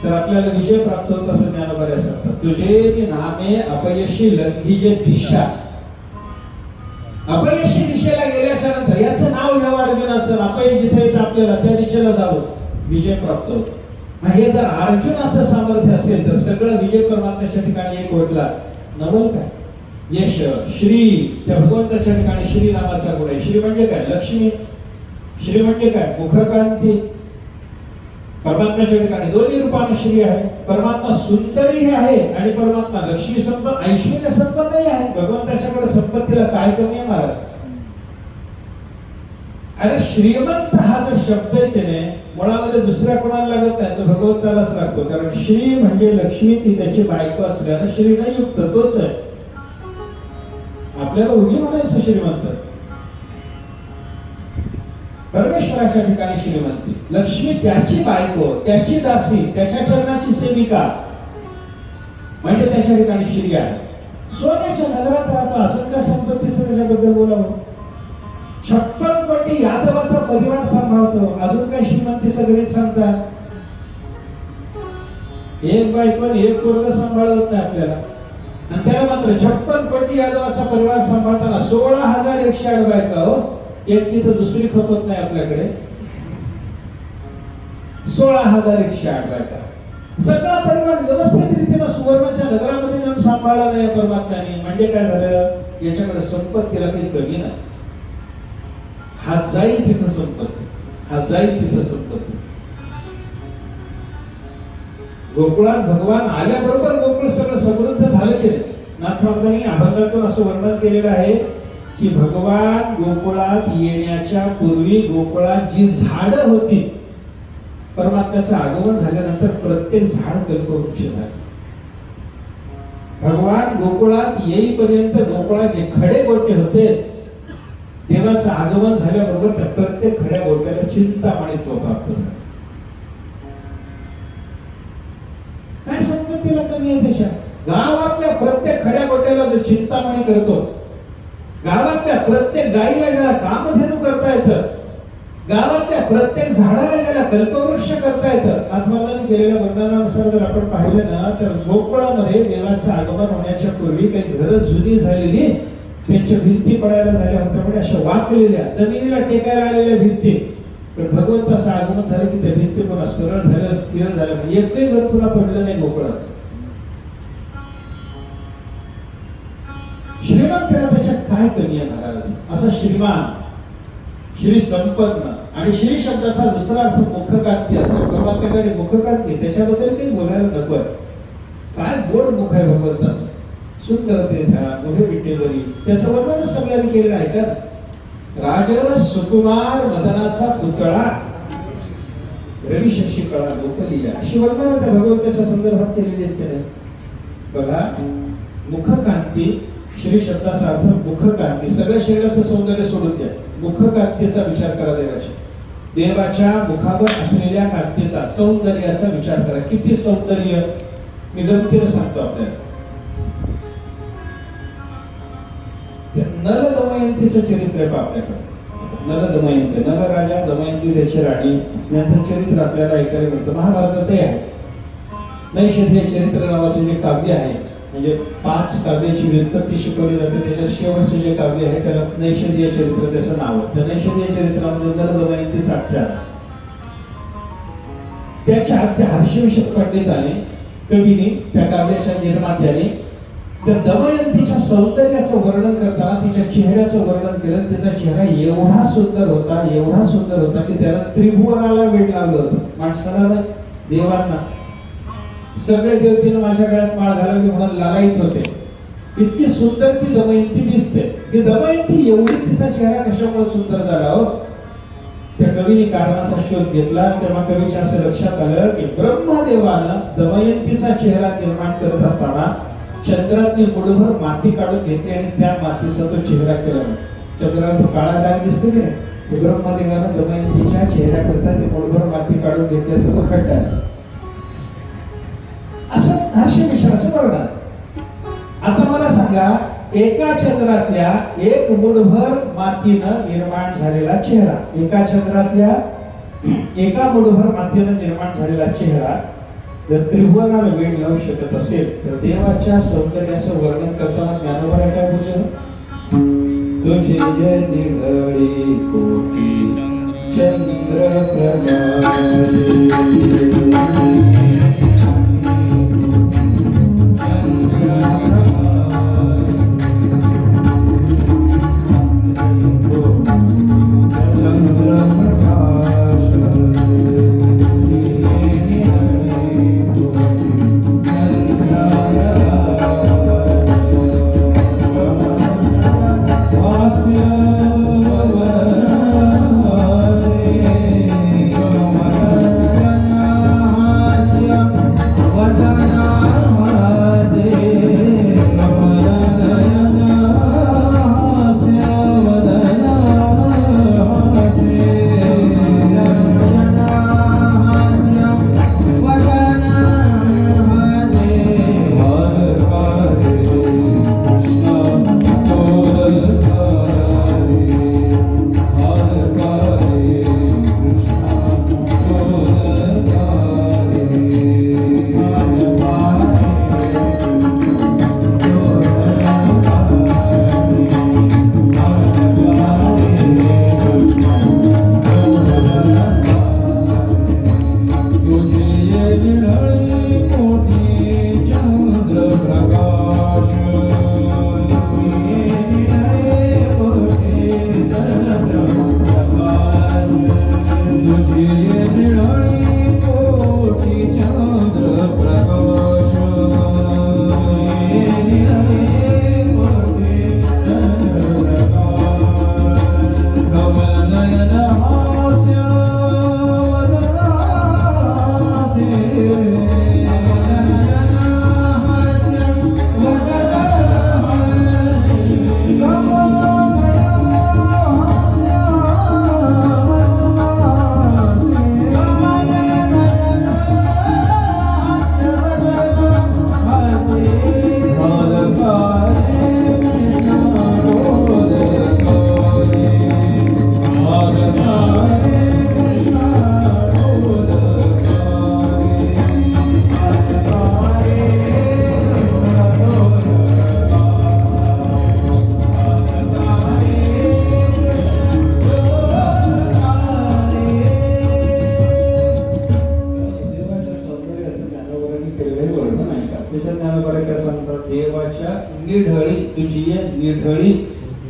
तर आपल्याला विजय प्राप्त होत असं ज्ञानोबा सांगतात. तुझे नामे अपयशी लंघिजे दिशा. अपयशी दिशेला गेल्याच्या नंतर याचं नाव नाव घ्यावं अर्जुनाचं, अपयश जिथे येतं आपल्याला त्या दिशेला जावं, विजय प्राप्त होतो. मग हे जर अर्जुनाचं सामर्थ्य असेल तर सगळं विजय परमात्म्याच्या ठिकाणी एक वटला, नवल काय? यश, श्री, त्या भगवंताच्या ठिकाणी श्री नावाचा गुण आहे. श्री म्हणजे काय? लक्ष्मी. श्री म्हणजे काय? मुखकांती. परमात्म्याच्या ठिकाणी दोन्ही रूपाने श्री आहे. परमात्मा सुंदरही आहे आणि परमात्मा लक्ष्मी संपन्न, ऐश्वर्य संपन्नही आहे. भगवंताच्याकडे संपत्तीला काय कमी आहे महाराज? अरे श्रीमंत हा जो शब्द आहे त्याने मुळामध्ये दुसऱ्या कोणाला लागत नाही, तो भगवंतालाच लागतो. कारण श्री म्हणजे लक्ष्मी, ती त्याची बायको असल्यानं श्रीने युक्त तोच आहे. आपल्याला उगी म्हणायचं श्रीमंत. परमेश्वराच्या ठिकाणी श्रीमंती, लक्ष्मी त्याची बायको, त्याची दासी, त्याच्या चरणाची सेविका, म्हणजे त्याच्या ठिकाणी श्री आहे. सोन्याच्या नगरात राहतो, अजून काय संपत्तीचं त्याच्याबद्दल बोलावं? 56 कोटी यादवाचा परिवार सांभाळतो, अजून काय श्रीमंतीचं गणित सांगतात? एक बायको एक पोरग सांभाळत नाही आपल्याला, आणि त्याला मात्र 56 कोटी यादवाचा परिवार सांभाळताना 16,108 बायका. हो, एक तिथं दुसरी खपत नाही आपल्याकडे. 16,108 बायका, सगळा परिवार व्यवस्थित रीतीने सुवर्णाच्या नगरामध्ये नेऊन सांभाळला नाही परमात्म्याने. म्हणजे काय झालं? याच्याकडे संपत्तीला काही कमी नाही. हा जाईल तिथं संपत्ती, हा जाईल तिथं संपत्ती. गोकुळात भगवान आल्याबरोबर गोकुळ सगळं समृद्ध झालं की नाही? नाथराजांनी अभंगातून असं वर्णन केलेलं आहे की भगवान गोकुळात येण्याच्या पूर्वी गोकुळात जी झाडं होती, परमात्म्याचं आगमन झाल्यानंतर प्रत्येक झाड कल्पवृक्ष झाले. भगवान गोकुळात येईपर्यंत गोकुळात जे खडे गोटे होते, देवाचं आगमन झाल्याबरोबर त्या प्रत्येक खड्या गोट्याला चिंतामणित्व प्राप्त झालं. काय संपत्तीला कमी आहे त्याच्या? गावातल्या प्रत्येक खड्या गोट्याला जो चिंतामणी करतो, गावातल्या प्रत्येक गाईला ज्याला कामधेनू करता येतं, गावातल्या प्रत्येक झाडाला ज्याला कल्पवृक्ष करता येतं, नाथमालांनी केलेल्या वर्णनानुसार जर आपण पाहिलं ना, तर गोकुळामध्ये देवाचं आगमन होण्याच्या पूर्वी काही घरं जुनी झालेली, त्यांच्या भिंती पडायला झाल्या होत्या, म्हणजे अशा वाकलेल्या, जमिनीला टेकायला आलेल्या भिंती. पण भगवंताचं आगमन झालं की त्या भिंती पुन्हा सरळ झाल्या, स्थिर झाल्या. एकही घर पुन्हा पडलं नाही गोकुळात. श्रीमंताला त्याच्यात काय कमी आहे महाराज? असा श्रीमान, श्री संपन्न, आणि श्री शब्दाचा दुसरा अर्थ मुखकांती असतो. परमात्म्याकडे मुखकांती, त्याच्याबद्दल काही बोलायला नको. काय गोड मुख आहे भगवंताचं, सुंदर ते ध्यान, मोठे विटेवरी, त्याचं वर्णन सगळ्यांनी केलेलं आहे का? राजरस सुकुमार मदनाचा पुतळा, रवी शशी कळा गोपलीला, अशी वर्णन त्या भगवंताच्या संदर्भात केलेली आहेत त्याने. बघा, मुखकांती, श्री शब्दाचा अर्थ मुखकांती. सगळ्या शरीराचं सौंदर्य सोडून द्या, मुखकांतीचा विचार करा. देवाच्या मुखावर असलेल्या कांतीचा, सौंदर्याचा विचार करा. किती सौंदर्य! मी गमतीने सांगतो आपल्याला. नल दमयंतीचं चरित्र आहे आपल्याकडे. नल दमयंती, नल राजा, दमयंती त्याची राणी, यांचं चरित्र आपल्याला ऐकायला मिळतं. महाभारतातही आहे. नैषधीय चरित्र नावाचं जे काव्य आहे, म्हणजे 5 काव्याची व्युत्पत्ती शिकवली जाते, त्याच्यात शेवटचं जे काव्य आहे त्याला नैषधीय चरित्र त्याचं नाव आहे. त्या नैषधीय चरित्रामध्ये नल दमयंतीचा आख्यान, त्याच्या त्या हर्षविषद पंडिताने, कवीने, त्या काव्याच्या निर्मात्याने त्या दमयंतीच्या सौंदर्याचं वर्णन करताना तिच्या चेहऱ्याचं वर्णन केलं. त्याचा चेहरा एवढा सुंदर होता, एवढा सुंदर होता की त्याला त्रिभुवनाला वेड लागलं होतं. माणसाला, देवांना, सगळे देवतेनं माझ्या गळ्यात माळ घालावी म्हणून लागायच होते. इतकी सुंदर ती दमयंती दिसते. ती दमयंती एवढी, तिचा चेहरा कशामुळे सुंदर झाला? हो, त्या कवीने कारणाचा शोध घेतला. तेव्हा कवीच्या असं लक्षात आलं की ब्रह्मदेवानं दमयंतीचा चेहरा निर्माण करत असताना चंद्रातली मुठभर माती काढून घेतली आणि त्या मातीचा तो चेहरा केला. चंद्रात तो काळा डाग दिसतो की नाही, ब्रह्मदेवानं दमयंतीच्या चेहऱ्याकरता ती मुठभर माती काढून घेतली असं तो खड्डा. असं हर्षविशाचं वर्णन. आता मला सांगा, एका चंद्रातल्या 1 मुठभर मातीनं निर्माण झालेला चेहरा, एका चंद्रातल्या 1 मुठभर मातीनं निर्माण झालेला चेहरा जर त्रिभुवनाला वेळ लावू शकत असेल, तर देवाच्या सौंदर्याचं वर्णन करताना ज्ञानोबाला काय बोलले? तुझी निधळी कोटी चंद्र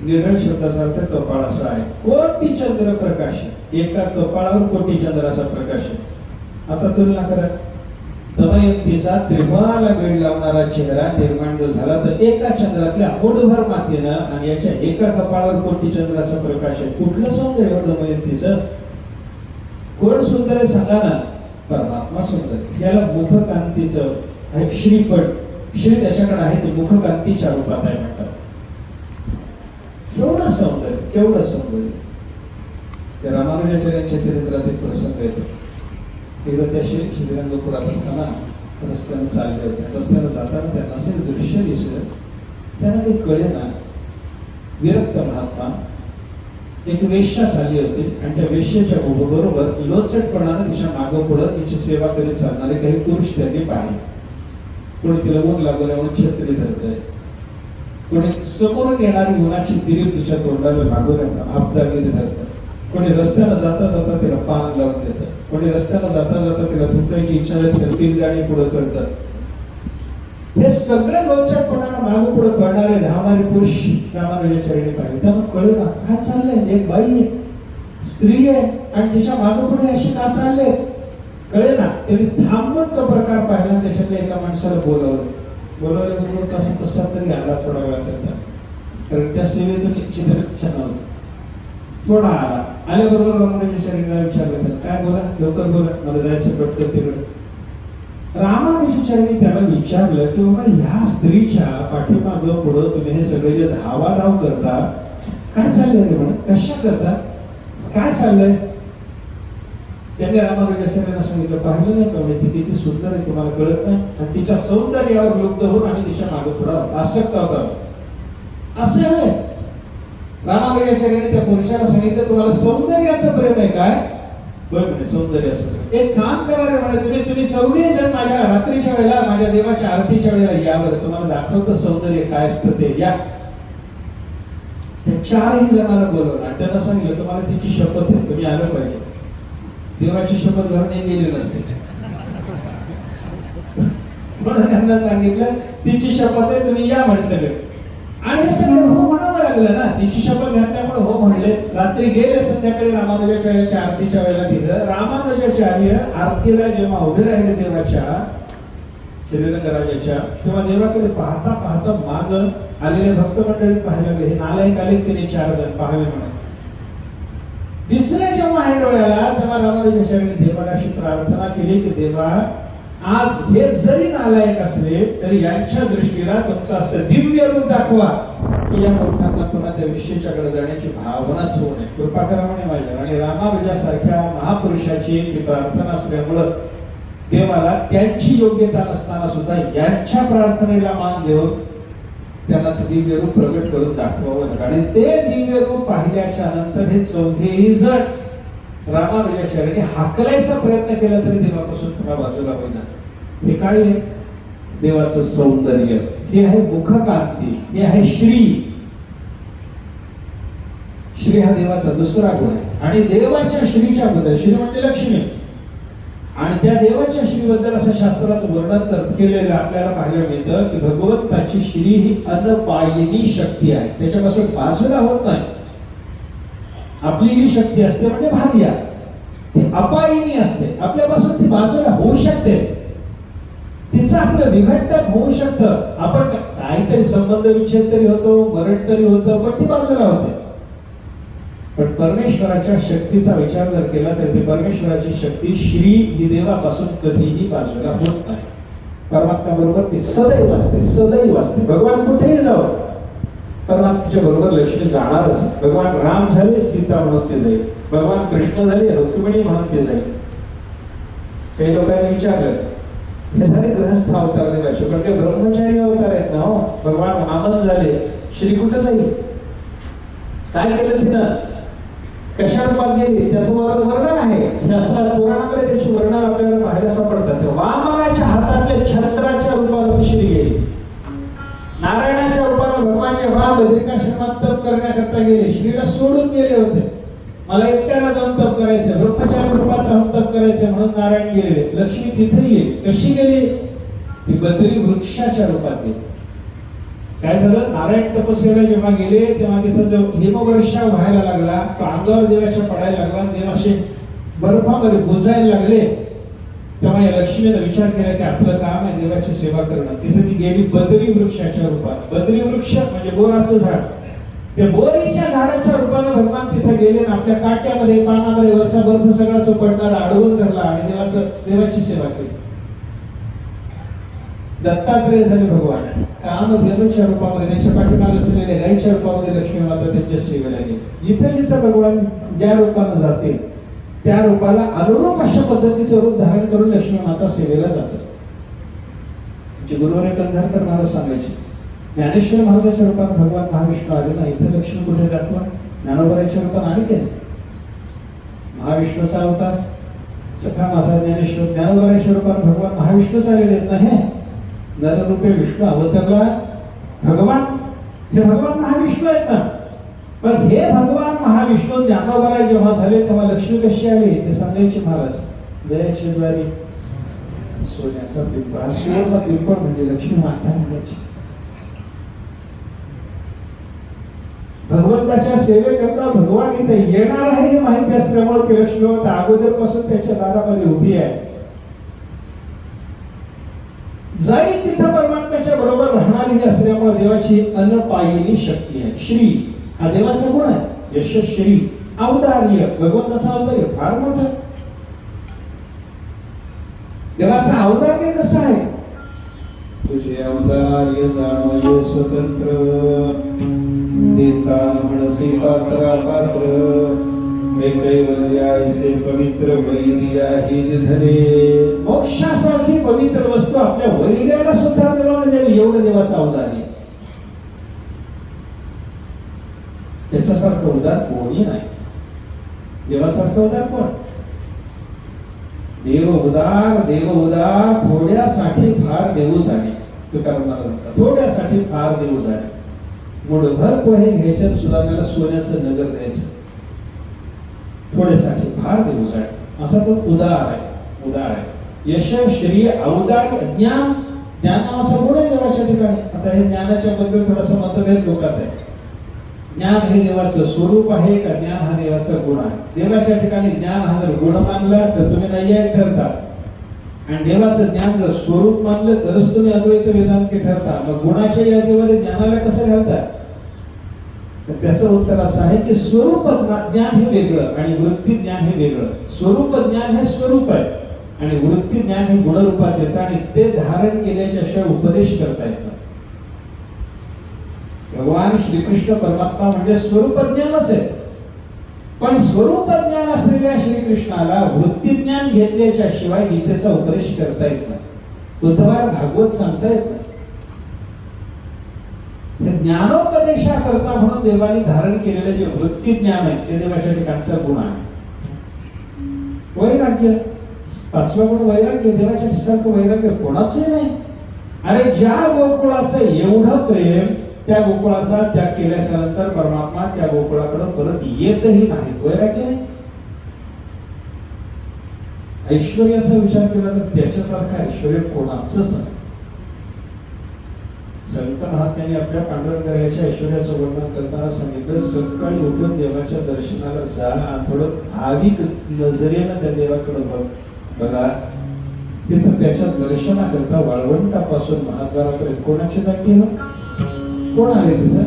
निढळ शब्दाचा अर्थ कपाळ असा आहे. कोटी चंद्र प्रकाश, एका कपाळावर कोटी चंद्राचा प्रकाश. आता तुलना करा, दमयंतीचा त्रिभुवनाला वेळ लावणारा चेहरा निर्माण जो झाला तर एका चंद्रातल्या मुठभर मातीनं आणि याच्या एका कपाळावर कोटी चंद्राचा प्रकाश आहे. कुठलं सौंदर्य दमयंतीचं? कोण सुंदर आहे सांगा ना? परमात्मा सुंदर. याला मुखकांतीचं श्रीपट, श्री त्याच्याकडे आहे ते मुखकांतीच्या रूपात आहे म्हणतात. केवढं सौंदर्य, केवढं सौंदर्य. त्या रामानुजाचार्यांच्या चरित्रात एक प्रसंग येतो. एकदा त्या श्रीरंगपुरात असताना रस्त्यानं चालले होते. रस्त्यानं जाताना त्यांना असे दृश्य दिसलं, त्यांना काही कळेना. विरक्त महात्मा, एक वेश्या चालली होती आणि त्या वेश्याच्या बरोबर लोचटपणानं तिच्या मागं पुढं तिची सेवा करीत चालणारे काही पुरुष त्यांनी पाहिले. कोणी तिला ऊन लागू नये म्हणून छत्री धरतंय, कोणी समोरून येणारी उन्हाची तिरीप तिच्या तोंडाला लागू नये आपदागिरी धरतं, कोणी रस्त्याला जाता जाता तिला पान लावून देतं, कोणी रस्त्याला जाता जाता तिला थुंकायची इच्छा झाली तर पिलगाडी पुढे करतात. हे सगळे लोचटपणानं मागं पुढे पडणारे धावणारे पुरुष रामानुजाचार्यांनी पाहिले. त्यांना कळलं ना काय चाललंय. एक बाई आहे, स्त्री आहे आणि तिच्या मागं पुढे अशी का चालले कळे ना. त्यांनी थांबून तो प्रकार पाहिला. त्याच्यातल्या एका माणसाला बोलवल्याबरोबर कसं कसा तरी आला थोडा वेळा, कारण त्या सेवेतून चित्रच्छा नव्हतं. थोडा आला, आल्याबरोबर रामानुजाचार्यांना विचारलं, काय बोला, लवकर बोला, मला जायचं पटकन तिकडे. रामानुजाचार्यांनी त्याला विचारलं की बाबा ह्या स्त्रीच्या पाठीमागं पुढं तुम्ही हे सगळे जे धावाधाव करता, काय चाललंय रे? म्हणा कशा करता, काय चाललंय? त्यांनी रामानुजाचार्यांना सांगितलं, पाहिलं नाही का ती किती सुंदर आहे, तुम्हाला कळत नाही? आणि तिच्या सौंदर्यावर लुब्ध होऊन आम्ही तिच्या मागे पुढे आसक्त होतो. असे आहे. रामानुजाचार्यांनी त्या पुरुषाला सांगितलं, तुम्हाला सौंदर्याचं प्रेम आहे काय? बरं, सौंदर्याचं एक काम करा रे म्हणे, तुम्ही 14 जण माझ्या रात्रीच्या वेळेला माझ्या देवाच्या आरतीच्या वेळेला या बरं, तुम्हाला दाखवतं सौंदर्य काय असतं ते. या त्या चारही जणांना बोलवलं आणि त्यांना सांगितलं तुम्हाला तिची शपथ आहे, तुम्ही आलं पाहिजे. देवाची शपथ घरने गेली नसते. म्हणून त्यांना सांगितलं तिची शपथ आहे, तुम्ही या म्हणे सगळे. आणि हे सगळं हो म्हणावं लागलं ना. तिची शपथ घातल्यामुळे हो म्हणले. रात्री गेले संध्याकाळी रामानुजाचार्याच्या आरतीच्या वेळेला तिथं रामानुजाचार्य आरतीला जेव्हा उभे राहिले देवाच्या श्रीरंगराजाच्या, तेव्हा देवाकडे पाहता पाहता माग आलेले भक्त मंडळीत पाहायला लागले. हे नालायक आले तिने 4 जण पाहावे म्हणून. दिसले जेव्हा हे डोळ्याला, तेव्हा रामानुजाचार्याने देवाला अशी प्रार्थना केली की देवा, आज हे जरी नालायक असले तरी यांच्या दृष्टीला तुमचं असं दिव्य रूप दाखवा की या लोकांना पुन्हा त्या विषयाच्याकडे जाण्याची भावनाच होऊ नये. कृपा करा म्हणे माझ्या. आणि रामानुजासारख्या महापुरुषाची ती प्रार्थना असल्यामुळं देवाला त्यांची योग्यता नसताना सुद्धा यांच्या प्रार्थनेला मान देऊन त्यांना ते दिव्य रूप प्रगट करून दाखवावं. आणि ते दिव्य रूप पाहिल्याच्या नंतर हे चौघेही जण रामानुजाचार्याने हाकलायचा प्रयत्न केला तरी देवापासून पुन्हा बाजूला होईना. हे काय आहे? देवाचं सौंदर्य. हे आहे मुखकांती. हे आहे श्री. श्री हा देवाचा दुसरा गुण आहे. आणि देवाच्या श्रीच्या बद्दल, श्री म्हणजे लक्ष्मी, आणि त्या देवाच्या श्रीबद्दल असं शास्त्रात वर्णन केलेलं आपल्याला पाहायला मिळतं की भगवंताची श्री ही अनपायिनी शक्ती आहे. त्याच्यापासून बाजूला होत नाही. आपली जी शक्ती असते म्हणजे भार्या, ती अपायिनी असते. आपल्यापासून ती बाजूला होऊ शकते. तिचं आपलं विघटन होऊ शकतं. आपण काहीतरी संबंध विच्छेद तरी होतो, मरण तरी होतं, पण ती बाजूला होते. पण परमेश्वराच्या शक्तीचा विचार जर केला तर ती परमेश्वराची शक्ती श्री ही देवापासून कधीही बाजूला होत नाही. परमात्मा बरोबर ती सदैव असते, सदैव असते. भगवान कुठेही जाऊ, परमात्म्याच्या बरोबर लक्ष्मी जाणारच. भगवान राम झाले सीता म्हणून ते जाईल, भगवान कृष्ण झाले रुक्मिणी म्हणून ते जाईल. काही लोकांनी विचारलं हे झाले गृहस्थ अवतार देवाचे, पण ते ब्रह्मचारी अवतार आहेत ना हो. भगवान वामन झाले, श्री कुठं जाईल? काय केलं तिनं? कशा रूपात गेली? त्याचं वर्णन आहे शास्त्रात, पुराणामध्ये त्याची वर्णन आपल्याला पाहायला सापडतात. वामनाच्या हातातल्या छत्राच्या रूपात श्री गेली. नारायणाच्या रूपाने भगवान जेव्हा बद्रिकाश्रमात तप करण्याकरता गेले, श्रीला सोडून गेले होते. मला एकट्याला जाऊन तप करायचं, ब्रह्मचारी रूपात राहून तप करायचं म्हणून नारायण गेले. लक्ष्मी तिथे गेली. कशी गेली? ती बद्री वृक्षाच्या रूपात गेली. काय झालं? नारायण तपस्येला जेव्हा गेले तेव्हा तिथं जो हिमवर्षा व्हायला लागला, तो अंगावर देवाच्या पडायला लागला, देव असे बर्फामध्ये बुजायला लागले. तेव्हा या लक्ष्मीने विचार केला की आपलं काम आहे देवाची सेवा करणं. तिथे ती गेली बद्री वृक्षाच्या रूपात. बद्री वृक्ष म्हणजे बोराचं झाड. त्या बोरीच्या झाडाच्या रूपाने भगवान तिथे गेले आणि आपल्या काट्यामध्ये, पानामध्ये वरचा बर्फ सगळा चोपडणारा अडवून धरला आणि देवाची सेवा केली. दत्तात्रेय झाले भगवान. कामधेनूच्या रूपामध्ये, त्यांच्या पाठीमागे असलेल्या गायीच्या रूपामध्ये लक्ष्मी माता त्यांच्या सेवेला गेली. जिथे जिथे भगवान ज्या रूपाने जाते त्या रूपाला अनुरूप अशा पद्धतीचं रूप धारण करून लक्ष्मी माता सेवेला जातात. गुरुवारी कंधारकर महाराज सांगायचे, ज्ञानेश्वर महाराजाच्या रूपात भगवान महाविष्णू आले ना, इथे लक्ष्मी कुठे दाखवा? ज्ञानोबराच्या रूपात आली की नाही? महाविष्णूचा अवतार सखा माझा ज्ञानेश्वर, ज्ञानोबराच्या रूपात भगवान महाविष्णूच आलेले आहेत ना. हे नररूपे विष्णू अवतरला भगवान, हे भगवान महाविष्णू आहेत ना. पण हे भगवान महाविष्णू ज्ञानोबरा जेव्हा झाले तेव्हा लक्ष्मी कशी आली ते सांगायचे महाराज. जयाची द्वारी सोन्याचा पिंपळ, सोन्याचा पिंपळ म्हणजे लक्ष्मी माता म्हणायची. भगवंताच्या सेवेकरता भगवान इथे येणार आहे हे माहिती असल्यामुळे ती लक्ष्मी माता अगोदरपासून त्याच्या दारामध्ये उभी आहे. जाई तिथं परमात्म्याच्या बरोबर राहणारी असल्यामुळे देवाची अनपायिनी शक्ती आहे. श्री हा देवाचा गुण आहे. यशश्री, औदार्य, भगवंताचा औदार्य फार मोठं. देवाचा औदार्य कसं आहे? तुझे औदार्य जाणवे स्वतंत्र, देता म्हणसी पात्रा पात्र, कैवल्यासे पवित्र वैर्याही धरे. मोक्षासारखी पवित्र वस्तू आपल्या वैर्याला सुद्धा देवाने द्यावी एवढं देवाचं औदार्य. त्याच्यासारखं उदार कोणी नाही. देवासारखं उदार कोण? देव उदार थोड्यासाठी फार देऊ जाणे. तुकाराम म्हणतात थोड्यासाठी फार देऊ जाणे. मुठभर पोहे घ्यायचे, सुदाम्याला सोन्याचं नगर द्यायचं, थोडेसाठी फार दिवसात. असा तो उदार आहे. यश, श्री, औदार्य, ज्ञान. ज्ञान नावाचा गुण आहे देवाच्या ठिकाणी. आता हे ज्ञानाच्या बद्दल थोडासा मतभेद लोकात आहे. ज्ञान हे देवाचं स्वरूप आहे का ज्ञान हा देवाचा गुण आहे? देवाच्या ठिकाणी ज्ञान हा जर गुण मानला तर तुम्ही नैयायिक ठरता, आणि देवाचं ज्ञान जर स्वरूप मानलं तरच तुम्ही अद्वैत वेदांती ठरता. मग गुणाच्या यादीमध्ये ज्ञानाला कसं घालता? तर त्याचं उत्तर असं आहे की स्वरूप ज्ञान हे वेगळं आणि वृत्ती ज्ञान हे वेगळं. स्वरूप ज्ञान हे स्वरूप आहे आणि वृत्ती ज्ञान हे गुणरूपात येतं, आणि ते धारण केल्याच्या शिवाय उपदेश करता येत नाही. भगवान श्रीकृष्ण परमात्मा म्हणजे स्वरूप ज्ञानच आहे, पण स्वरूप ज्ञान असलेल्या श्रीकृष्णाला वृत्ती ज्ञान घेतल्याच्या शिवाय गीतेचा उपदेश करता येत नाही, उद्धवार भागवत सांगता येत नाही. हे ज्ञानोपदेशाकरता म्हणून देवाने धारण केलेले जे वृत्ती ज्ञान आहे ते देवाच्या ठिकाणचा गुण आहे. वैराग्य, पाचवा गुण वैराग्य. देवाच्या सारखं वैराग्य कोणाचं नाही. अरे ज्या गोकुळाचं एवढं प्रेम, त्या गोकुळाचा त्याग केल्याच्या नंतर परमात्मा त्या गोकुळाकडे परत येतही नाही. वैराग्य नाही. ऐश्वर्याचा विचार केला तर त्याच्यासारखं ऐश्वर्य कोणाचंच नाही. संत महात्म्यांनी आपल्या पांडुरंगाच्या ऐश्वर्याचं वर्णन करताना सांगितलं, सकाळी उठून देवाच्या दर्शनाला जा, थोडं भाविक नजरेनं त्या देवाकडे बघा. तिथं त्याच्या दर्शनाकरता वाळवंटापासून महाद्वारापर्यंत कोणाची दाटी हो? कोण आले तिथं?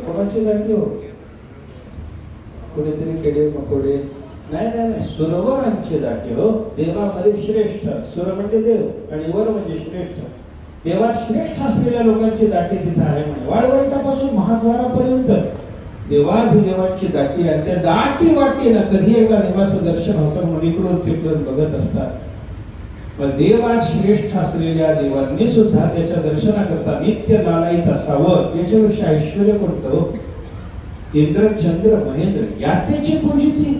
कोणाची दाटी हो? कुणीतरी केडे मकोडे नाही, सुरवरांची दाटी हो. देवामध्ये श्रेष्ठ, सुर म्हणजे देव आणि वर म्हणजे श्रेष्ठ. देवात श्रेष्ठ असलेल्या लोकांची दाटी तिथं आहे म्हणे. वाळवंटापासून महाद्वारापर्यंत देवाधिदेवांची दाटी आहे. त्या दाटी वाटेला कधी एकदा देवाचं दर्शन होतं म्हणून इकडून तिकडून बघत असतात. पण देवात श्रेष्ठ असलेल्या देवांनी सुद्धा त्याच्या दर्शनाकरता नित्य लालायित असावं. याच्याविषयी ऐश्वर्य कोणतं? इंद्र, चंद्र, महेंद्र यातेची पूजिती.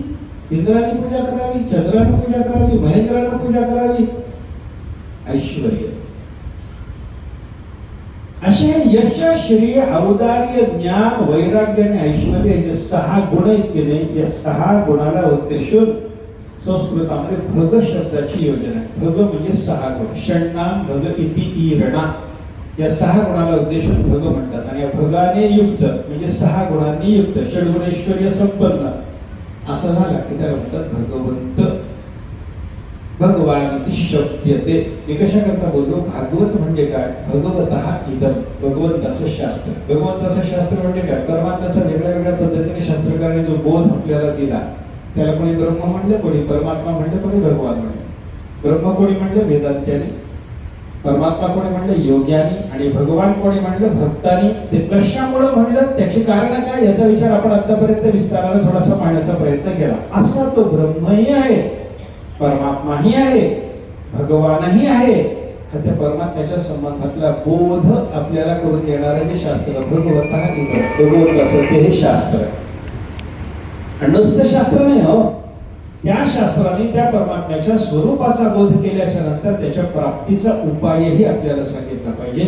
इंद्राने पूजा करावी, चंद्राने पूजा करावी, महेंद्राने पूजा करावी. ऐश्वर्य असे यश, श्री, औदार्य, ज्ञान, वैराग्य आणि ऐश्वर्य जे 6 गुण आहेत की नाही, या 6 गुणाला उद्देशून संस्कृतामध्ये भग शब्दाची योजना आहे. भग म्हणजे 6 गुण. षण्णाम भग इति ईरणा, या 6 गुणाला उद्देशून भग म्हणतात. आणि या भगाने युक्त म्हणजे 6 गुणांनी युक्त, षड्गुणैश्वर्य संपन्न असं झालं की त्याला म्हणतात भगवंत. भगवान इति शब्दते. मी कशा करता बोललो? भागवत म्हणजे काय? भगवतः इदम, भगवंताचं शास्त्र. भगवंताचं शास्त्र म्हणजे काय? परमात्म्याचा वेगळ्या वेगळ्या पद्धतीने शास्त्रकारांनी जो बोध आपल्याला दिला त्याला कोणी ब्रह्म म्हणले, कोणी परमात्मा म्हणले, कोणी भगवान म्हणले. ब्रह्म कोणी म्हणले? वेदांत्याने. परमात्मा कोणी म्हणले? योग्यानी. आणि भगवान कोणी म्हणलं? भक्तानी. ते कशामुळे म्हणलं, त्याची कारण काय, याचा विचार आपण आतापर्यंत विस्ताराने थोडासा पाहण्याचा प्रयत्न केला. असा तो ब्रह्मही आहे, परमात्माही आहे, भगवानही आहे. हा त्या परमात्म्याच्या संबंधातला बोध आपल्याला करून देणारं हे शास्त्र भगवतः भगवंताचं ते हे शास्त्र आहे. नुसतं शास्त्र नाही हो. त्या शास्त्राने त्या परमात्म्याच्या स्वरूपाचा बोध केल्याच्या नंतर त्याच्या प्राप्तीचा उपायही आपल्याला सांगितला पाहिजे.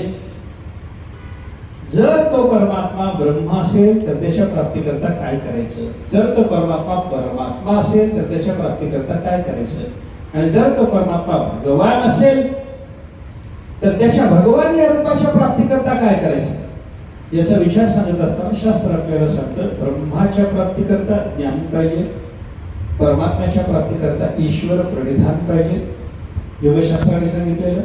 जर तो परमात्मा ब्रह्म असेल तर त्याच्या प्राप्तीकरता काय करायचं, जर तो परमात्मा परमात्मा असेल तर त्याच्या प्राप्तीकरता काय करायचं, आणि जर तो परमात्मा भगवान असेल तर त्याच्या भगवान या रूपाच्या प्राप्तीकरता काय करायचं. याचा विचार सांगत असताना शास्त्र आपल्याला सांगतं ब्रह्माच्या प्राप्तीकरता ज्ञान पाहिजे, परमात्म्याच्या प्राप्तीकरता ईश्वर प्रणिधान पाहिजे, योगशास्त्राने सांगितलेलं.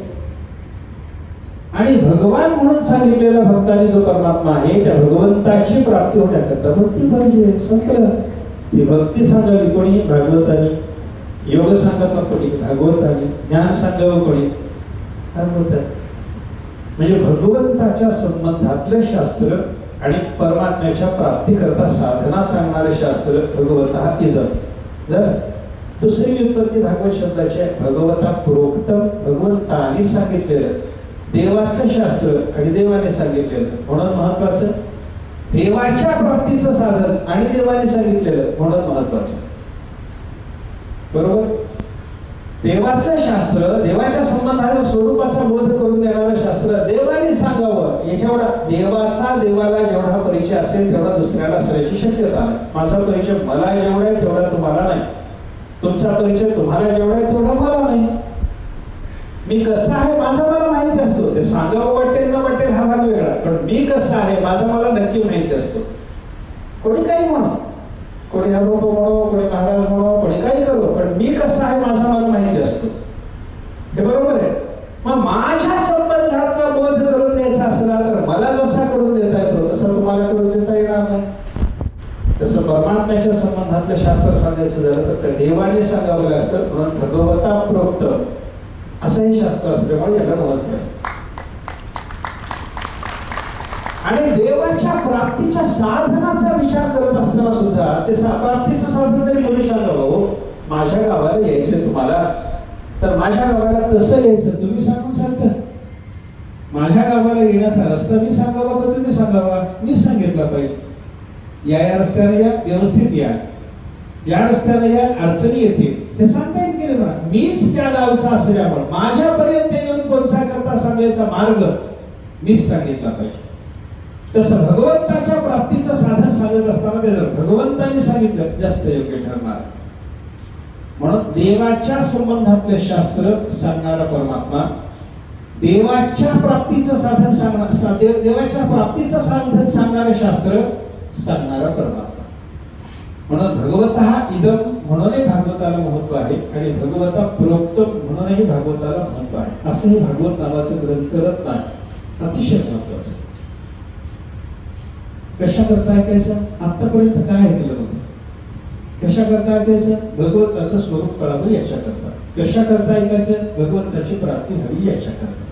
आणि भगवान म्हणून सांगितलेला भक्ताने जो परमात्मा आहे त्या भगवंताची प्राप्ती होण्याकरता भक्ती पाहिजे. संकल्प ती भक्ती सांगावी कोणी? भागवतानी. योग सांगत कोणी? भागवतानी. ज्ञान सांगावं कोणी? भागवतानी. म्हणजे भगवंताच्या संबंधातलं शास्त्र आणि परमात्म्याच्या प्राप्तीकरता साधना सांगणारे शास्त्र भगवता इदं. जर दुसरी व्युत्पत्ती भागवत शब्दाची आहे भगवता प्रोक्तम, भगवंताने सांगितलेलं देवाचं शास्त्र आणि देवाने सांगितलेलं म्हणून महत्वाचं. देवाच्या प्राप्तीचं साधन आणि देवाने सांगितलेलं म्हणून महत्वाचं. बरोबर. देवाचं शास्त्र देवाच्या संबंधाने स्वरूपाचा बोध करून देणारं शास्त्र देवाने सांगावं. याच्यावर देवाचा देवाला जेवढा परिचय असेल तेवढा दुसऱ्याला असण्याची शक्यता नाही. माझा परिचय मला जेवढा आहे तेवढा तुम्हाला नाही, तुमचा परिचय तुम्हाला जेवढा आहे तेवढा मला नाही. मी कसा आहे माझा मला माहिती असतो, ते सांगावं वाटेल न वाटेल हा भाग वेगळा, पण मी कसा आहे माझा मला नक्की माहिती असतो. कोणी काही म्हणो, कोणी हरोप म्हणो, कोणी महाराज म्हणो, कोणी काही करो, पण मी कसा आहे माझा मला माहिती असतो. हे बरोबर आहे. मग माझ्या संबंधातला बोध करून द्यायचा असला तर मला जसा करून देता येतो तसं तुम्हाला करून देता येणार नाही. तसं परमात्म्याच्या संबंधातलं शास्त्र सांगायचं झालं तर त्या देवाने सांगावं लागतं. म्हणून भगवता प्रोक्त असं हे शास्त्र असल्यामुळे याला महत्व आहे. आणि देवाच्या प्राप्तीच्या साधनाचा विचार करत असताना सुद्धा ते प्राप्तीचं साधन तरी कोणी सांगावं. माझ्या गावाला यायचं तुम्हाला तर माझ्या गावाला कसं यायचं तुम्ही सांगून सांगता. माझ्या गावाला येण्याचा रस्ता मी सांगावा का तुम्ही सांगावा? मीच सांगितला पाहिजे. या रस्त्याने या, व्यवस्थित या, या रस्त्याने या, अडचणी येतील ते सांगता येईल की मला. मीच त्या गावचा असल्यामुळे माझ्यापर्यंत येऊन कोणचा करता सांगायचा मार्ग मीच सांगितला पाहिजे. तसं भगवंताच्या प्राप्तीचं साधन सांगत असताना ते जर भगवंताने सांगितलं जास्त योग्य ठरणार. म्हणून देवाच्या संबंधातले शास्त्र सांगणारा परमात्मा, देवाच्या प्राप्तीचं साधन सांगणार, देवाच्या प्राप्तीचं साधन सांगणारे शास्त्र सांगणारा परमात्मा. म्हणून भगवतः इदम म्हणूनही भागवताला महत्व आहे आणि भगवता प्रोक्तम म्हणूनही भागवताला महत्व आहे. असं हे भागवत नावाचं ग्रंथ रत्न आहे, अतिशय महत्वाचं. कशा करता ऐकायचं? आतापर्यंत काय ऐकलं होतं? कशा करता ऐकायचं? भगवंताचं स्वरूप कळावं याच्या करता. कशा करता ऐकायचं? भगवंताची प्राप्ती व्हावी याच्या करता.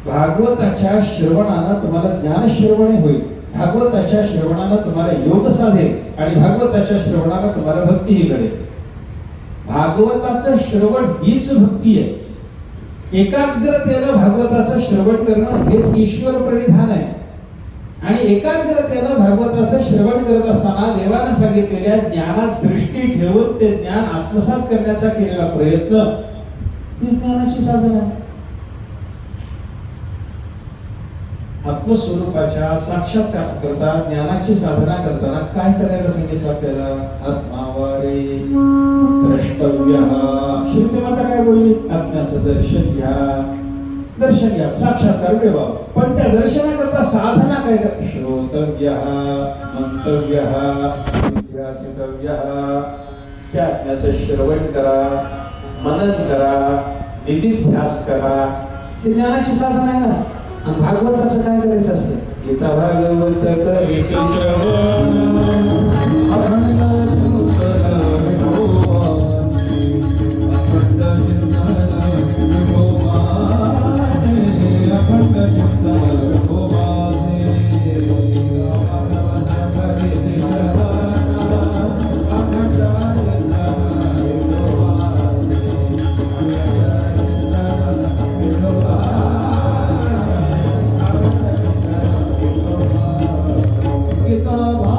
भागवताच्या श्रवणानं तुम्हाला ज्ञान श्रवणे होईल, भागवताच्या श्रवणानं तुम्हाला योग साधेल आणि भागवताच्या श्रवणानं तुम्हाला भक्तीही घडेल. भागवताचं श्रवण हीच भक्ती आहे. एकाग्रतेनं भागवताचं श्रवण करणं हेच ईश्वर प्रणिधान आहे. आणि एकाग्रतेनं भागवताचं श्रवण करत असताना देवानं सांगितलेल्या ज्ञानात दृष्टी ठेवून ते ज्ञान आत्मसात करण्याचा केलेला प्रयत्न ही ज्ञानाची साधना आहे. आत्मस्वरूपाच्या साक्षात्कार करता ज्ञानाची साधना करताना काय करायला सांगितलं आपल्याला? आत्मावारे द्रष्टव्य. श्रुती माता काय बोलली? आत्म्याचं दर्शन घ्या, दर्शन घ्या, साक्षात्कार मिळवा. पण त्या दर्शनाकरता साधना काय करा? श्रोतव्य, मंतव्य, निध्यासितव्य. त्या आत्म्याचं श्रवण करा, मनन करा, निधिध्यास करा. ही ज्ञानाची साधना आहे ना. आणि भागवताचं काय करायचं असतं? गीता भागवत करे श्रवण गीता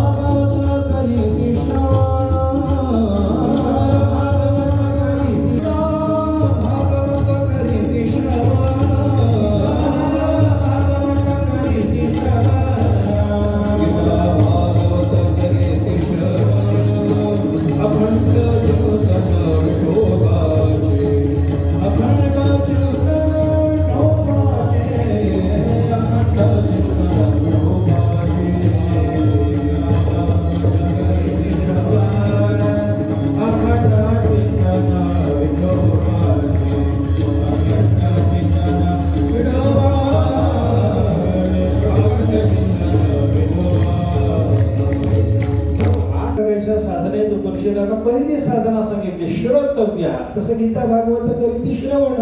केलं का पहिली साधना सांगितली श्रोतव्य, तसं गीता भागवत करीती श्रवण,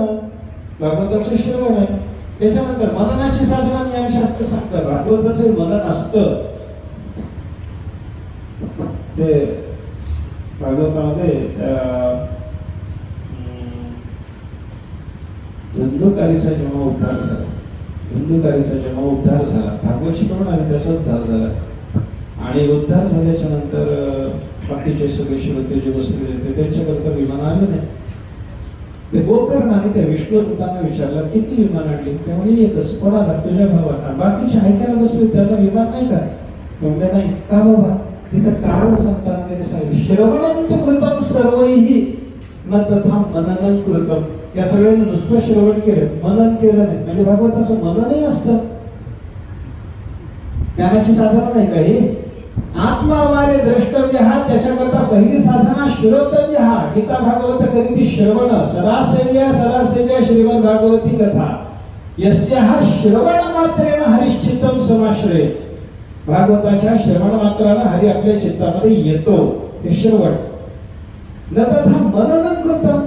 भागवताचं श्रवण आहे. त्याच्यानंतर मननाची साधना ज्ञानशास्त्र सांगतं. भागवताचं मनन असतं ते भागवतामध्ये. धुंदुकारीचा जेव्हा उद्धार झाला, भागवत श्रवण आणि त्याचा उद्धार झाला. आणि उद्धार झाल्याच्या नंतर बाकीचे सगळे श्रोते जे बसलेले होते त्यांच्याकरता विमान आलं नाही. ते गोकर्णाने त्या विष्णुदूतांना विचारलं किती विमान आणली? त्यामुळे एकच, कोणाला? तुझ्या भावाला. बाकीचे ऐकायला बसले, त्याला विमान नाही का? म्हणजे नाही का बाबा? तिथं कारण सांगताना त्याने सांगितलं श्रवणं कृतम सर्वैहि न तथा मननं कृतम. या सगळ्यांनी नुसतं श्रवण केलं, मनन केलं नाही. म्हणजे भागवताचं मननही असतं, ज्ञानाची साधना नाही का ही? आत्मावारे द्रष्टव्य, त्याच्याकरता पहिली साधना श्रोतव्य. गीता भागवत करीती श्रवण, सदासेव्या श्रीमद भागवती कथा यस्याः श्रवण मात्रेण हरिश्चित्तम समाश्रये. भागवताच्या श्रवण मात्रानं हरी आपल्या चित्तामध्ये येतो, हे श्रवण. न तथा मननं कृतम,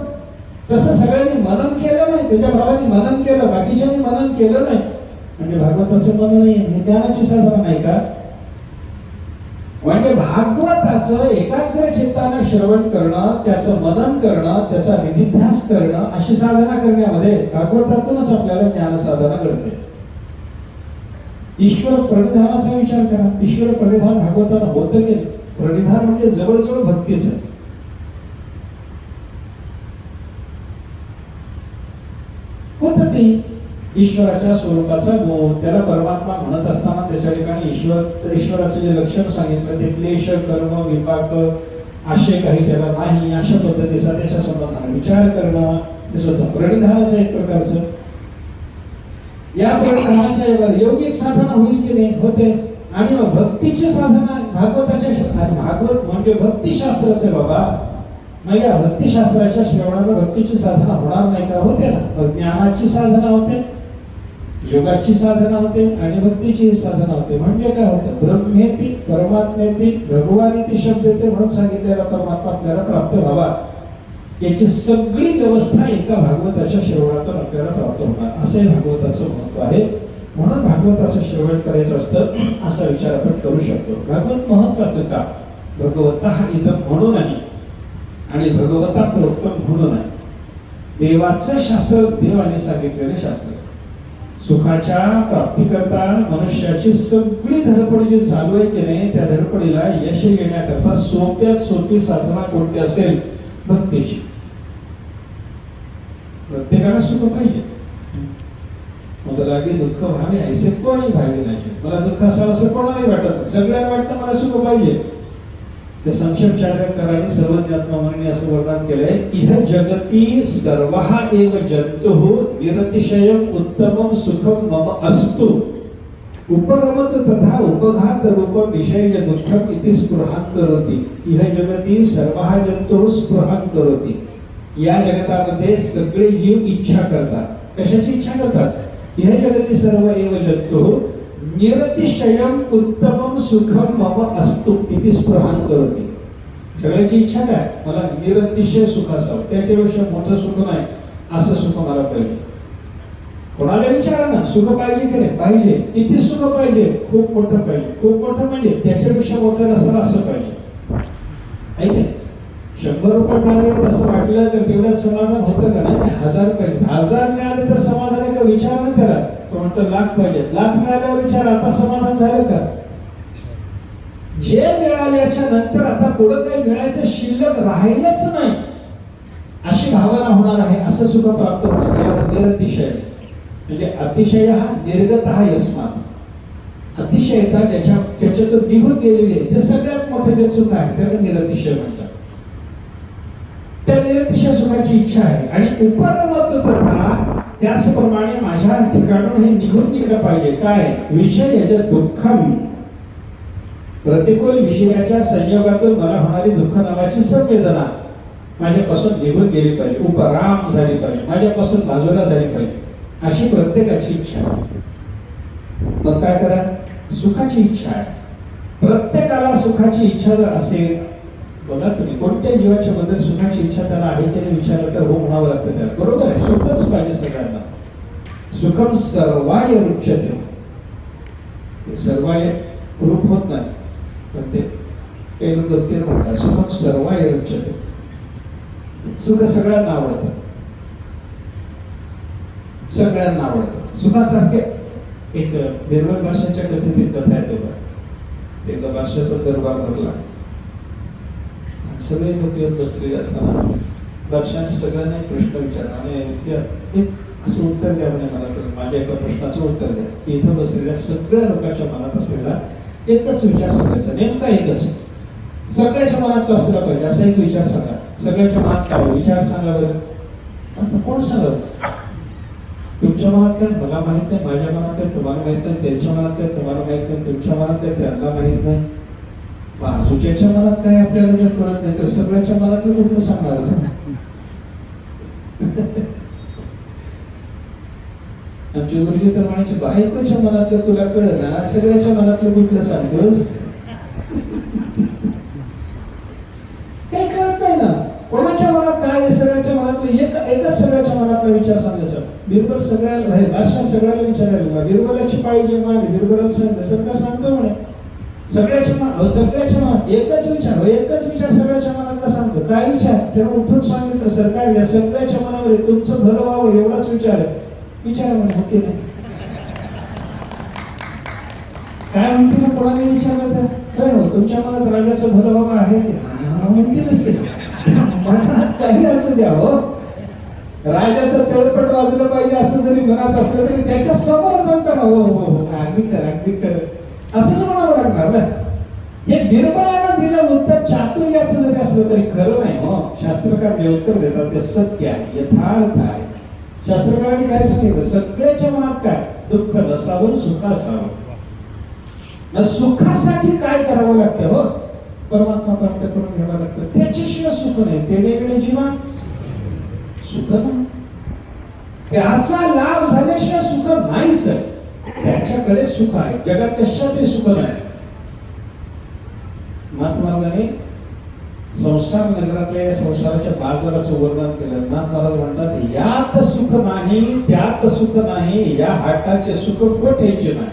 तसं सगळ्यांनी मनन केलं नाही. तुझ्या भावाने मनन केलं, बाकीच्यांनी मनन केलं नाही. म्हणजे भागवताचं मनन नाही, हे ज्ञानाची साधना नाही का? म्हणजे भागवताचं एकाग्र चित्ताने श्रवण करणं, त्याचं मनन करणं, त्याचा निधिध्यास करणं, अशी साधना करण्यामध्ये भागवतातूनच आपल्याला ज्ञान साधना घडते. ईश्वर प्रणिधानाचा विचार करा. ईश्वर प्रणिधान भागवतानं होतं की? प्रणिधान म्हणजे जवळजवळ भक्तीचं. होतं ते ईश्वराच्या स्वरूपाचा गुण. त्याला परमात्मा म्हणत असताना त्याच्या ठिकाणी ईश्वराचं जे लक्षण सांगितलं ते क्लेश, कर्म, विपाक असे काही त्याला नाही, अशा पद्धतीचा त्याच्या संबंधाने विचार करणं हे सुद्धा प्रणिधानाचं एक प्रकारचं. या प्रणिधानाच्या योगिक साधना होईल की नाही? होते. आणि मग भक्तीची साधना भागवताच्या, भागवत म्हणजे भक्तिशास्त्रच आहे बाबा. मग या भक्तिशास्त्राच्या श्रवणाला भक्तीची साधना होणार नाही का? होते ना. ज्ञानाची साधना होते, योगाची साधना होते आणि भक्तीची साधना होते. म्हणजे काय होतं? ब्रह्मेती, परमात्मेती, भगवानीती शब्द येते म्हणून सांगितलेला परमात्मा आपल्याला प्राप्त व्हावा, याची सगळी व्यवस्था एका भागवताच्या श्रवणातून आपल्याला प्राप्त होणार, असे भागवताचं महत्व आहे. म्हणून भागवताचं श्रवण करायचं असतं, असा विचार आपण करू शकतो. भागवत महत्वाचं का? भगवतः इदं म्हणून आहे आणि भगवता प्रोक्तम म्हणून आहे. देवाचं शास्त्र, देवाने सांगितलेले शास्त्र. सुखाच्या प्राप्तीकरता मनुष्याची सगळी धडपड जी चालू आहे की नाही, त्या धडपडीला यश येण्याकरता सोप्यात सोपी साधना कोणती असेल? भक्तीची. प्रत्येकाला सुख पाहिजे. मला लागे दुःख व्हावे ऐसे कोणी भावी नाही. मला दुःख असावं असं कोणालाही वाटत, सगळ्यांना वाटतं मला सुख पाहिजे. ते संक्षेप चार्यकरांनी सर्वज्ञात्मने असं वर्णन केलंय. इह जगती सर्वहा एव जंतुः निरतिशयम उत्तमम सुखम मम अस्तु उपरमत तथा उपघात रूपम विषय दुःखम इति स्पृहां करोति. इह जगती सर्वहा जंतुः स्पृहां करोति. या जगतामध्ये सगळे जीव इच्छा करतात. कशाची इच्छा करतात? इह जगती सर्व एव जंतुः निरतिशयम उत्तमम सुखम मम अस्तु इति स्पृहां करोति. सगळ्याची इच्छा काय? मला निरतिशय सुख असावं, त्याच्यापेक्षा मोठं सुख नाही, असं सुख मला पाहिजे. कोणाला विचारा ना, सुख पाहिजे की नाही? पाहिजे. किती सुख पाहिजे? खूप मोठं पाहिजे. खूप मोठं म्हणजे त्याच्यापेक्षा मोठं नसावं असं पाहिजे. ऐक, 100 रुपये मिळाले असं वाटलं तर तेवढ्यात समाधान होतं का? नाही. 1000 पाहिजे. 1000 मिळाले तर समाधान आहे का? विचार न करा. तो म्हणतो लाख पाहिजे. लाख मिळाल्यावर विचार, आता समाधान झालं का? जे मिळाल्याच्या नंतर आता पुढे काही मिळायचं शिल्लक राहिलंच नाही, अशी भावना होणार आहे. असं सुख प्राप्त होणार. याला निरतिशय म्हणजे अतिशय हा निर्गतः यस्मात्. अतिशयता त्याच्यातून निघून गेलेली आहे, ते सगळ्यात मोठं जे सुख आहे त्याला निरतिशय म्हणतात. त्या निरतिशय सुखाची इच्छा आहे. आणि उपरमत तथा, त्याचप्रमाणे माझ्या ठिकाणून हे निघून गेलं पाहिजे. काय? विषय दुःखम, प्रतिकूल विषयाच्या संयोगातून मला होणारी दुःख नावाची संवेदना माझ्यापासून निघून गेली पाहिजे, उपराम झाली पाहिजे, माझ्यापासून बाजूला झाली पाहिजे, अशी प्रत्येकाची इच्छा आहे. मग काय करा? सुखाची इच्छा आहे. प्रत्येकाला सुखाची इच्छा जर असेल, बघा तुम्ही कोणत्याही जीवाच्या बद्दल सुखाची इच्छा त्याला आहे की नाही विचारलं तर हो म्हणावं लागतं त्याला. बरोबर आहे, सुखच पाहिजे सगळ्यांना. सुखम सर्वाय रुच्यते. सर्वाय रूप होत नाही पण ते काही लोक गमतीनं म्हणतात सुखम सर्वाय रुच्यते. सुख सगळ्यांना आवडतं, सगळ्यांना आवडतं. सुखासारखे एक बिरबल भाषाच्या कथेत एक कथा आहे तेव्हा एकदा भाषेचा दरबार भरला. सगळे लोक येऊन बसलेले असताना बादशाहाने सगळ्यांना एक प्रश्न विचारला आणि एक असं उत्तर द्या म्हणे मला, तर माझ्या एका प्रश्नाचं उत्तर द्या की इथं बसलेल्या सगळ्या लोकांच्या मनात असलेला एकच विचार सांगायचा, नेमका एकच. सगळ्याच्या मनात असलेला पाहिजे असा एक विचार सांगा. सगळ्याच्या मनात काय विचार सांगा बरं. आता कोण सांगत? तुमच्या मनात काय मला माहित नाही, माझ्या मनात काय तुम्हाला माहित नाही, त्यांच्या मनात काय तुम्हाला माहित नाही, तुमच्या मनात काय त्यांना माहित नाही, बाजूच्या मनात काय आपल्याला जर कळत नाही तर सगळ्याच्या मनातलं कुठलं सांगणार होतं? आमची मुलगी तर म्हणायची बायकोच्या मनातलं तुला कळलं ना, सगळ्याच्या मनातलं कुठलं सांगतोस? काही कळत नाही ना कोणाच्या मनात काय आहे. सगळ्याच्या मनातलं एकच सगळ्याच्या मनातला विचार सांगायचा. बिरबल सगळ्याला बादशाह सगळ्याला विचारायला बिरबलाची पाळी जेव्हा आली बिरबलाला सांगितलं सरकार सांगतो म्हणे सगळ्याच्या मनात एकच विचार सगळ्याच्या मनातला सांगतो. काय विचार? त्यानं उठून सांगितलं सरकार या सगळ्याच्या मनावर तुमचं भलं व्हावं एवढाच विचार आहे. विचारा म्हणे होते नाही काय म्हणते ना कोणाला विचारलं तर काय हो तुमच्या मनात राजाचं भलं व्हावं आहे म्हणतीलच मनात काही असू द्या हो. राजाचं तळपट वाजलं पाहिजे असं जरी मनात असलं तरी त्याच्या समोर म्हणताना हो हो हो अगदी कर असंच म्हणावं लागणार ना. हे बिरबलानं दिलं उत्तर चातुर्याचं जरी असलं तरी खरं नाही हो. शास्त्रकार जे उत्तर देतात ते सत्य आहे, यथार्थ आहे. शास्त्रकारांनी काय सांगितलं? सगळ्याच्या मनात काय दुःख नसावं सुख असावं. सुखासाठी काय करावं लागतं हो? परमात्मा प्राप्त करून घ्यावं लागतं. त्याच्याशिवाय सुख नाही. तेणे जीवन सुख नाही. त्याचा लाभ झाल्याशिवाय सुख नाहीच आहे. त्याच्याकडे सुख आहे, जगात कशातही सुख नाही. महात्माने संसार नगरातल्या या संसाराच्या बाजाराचं वर्णन केलं. नाथ महाराज म्हणतात यात सुख नाही, त्यात सुख नाही, या हाटाचे सुख कोठेचे नाही.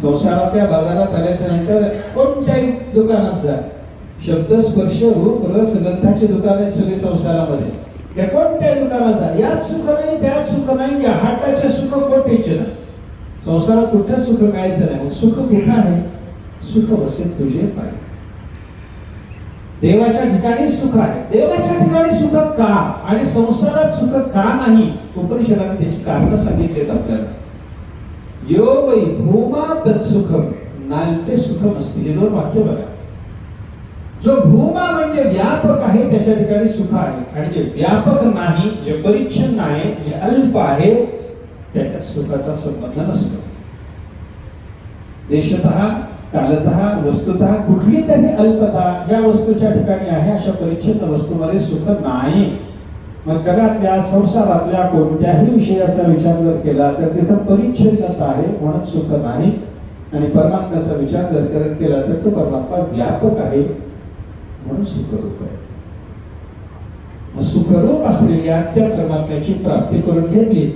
संसारातल्या बाजारात आल्याच्या नंतर कोणत्याही दुकानात जा, शब्द स्पर्श रूप रस गंधाची दुकान आहेत सगळी संसारामध्ये. या कोणत्याही दुकानात जा, यात सुख नाही, त्यात सुख नाही, या हाटाचे सुख कोठेचे नाही. संसारात कुठं सुख कायचं नाही. मग सुख कुठं आहे? सुख बसे तुझे पाय. देवाच्या ठिकाणी सुख आहे. देवाच्या ठिकाणी सुख का आणि संसारात सुख का नाही? उपनिषदाने त्याची कारण सांगितलीत आपल्याला. यो वै भूमा तत्सुखम नाल्पे सुखम असते. हे दोन वाक्य बघा. जो भूमा म्हणजे व्यापक आहे त्याच्या ठिकाणी सुख आहे आणि जे व्यापक नाही, जे परिच्छिन्न आहे, जे अल्प आहे त्याच्यात सुखाचा संबंध नसतो. देशतः कालतः वस्तुतः कुठली तरी अल्पता ज्या वस्तूच्या ठिकाणी आहे अशा परिच्छिन्न वस्तूमध्ये सुख नाही. मग जगातल्या संसारातल्या कोणत्याही विषयाचा विचार जर केला तर तिथं परिच्छिन्नता आहे म्हणून सुख नाही. आणि परमात्म्याचा विचार जर केला तर तो परमात्मा व्यापक आहे म्हणून सुखरूप आहे. सुखरूप असलेल्या त्या परमात्म्याची प्राप्ती करून घेतली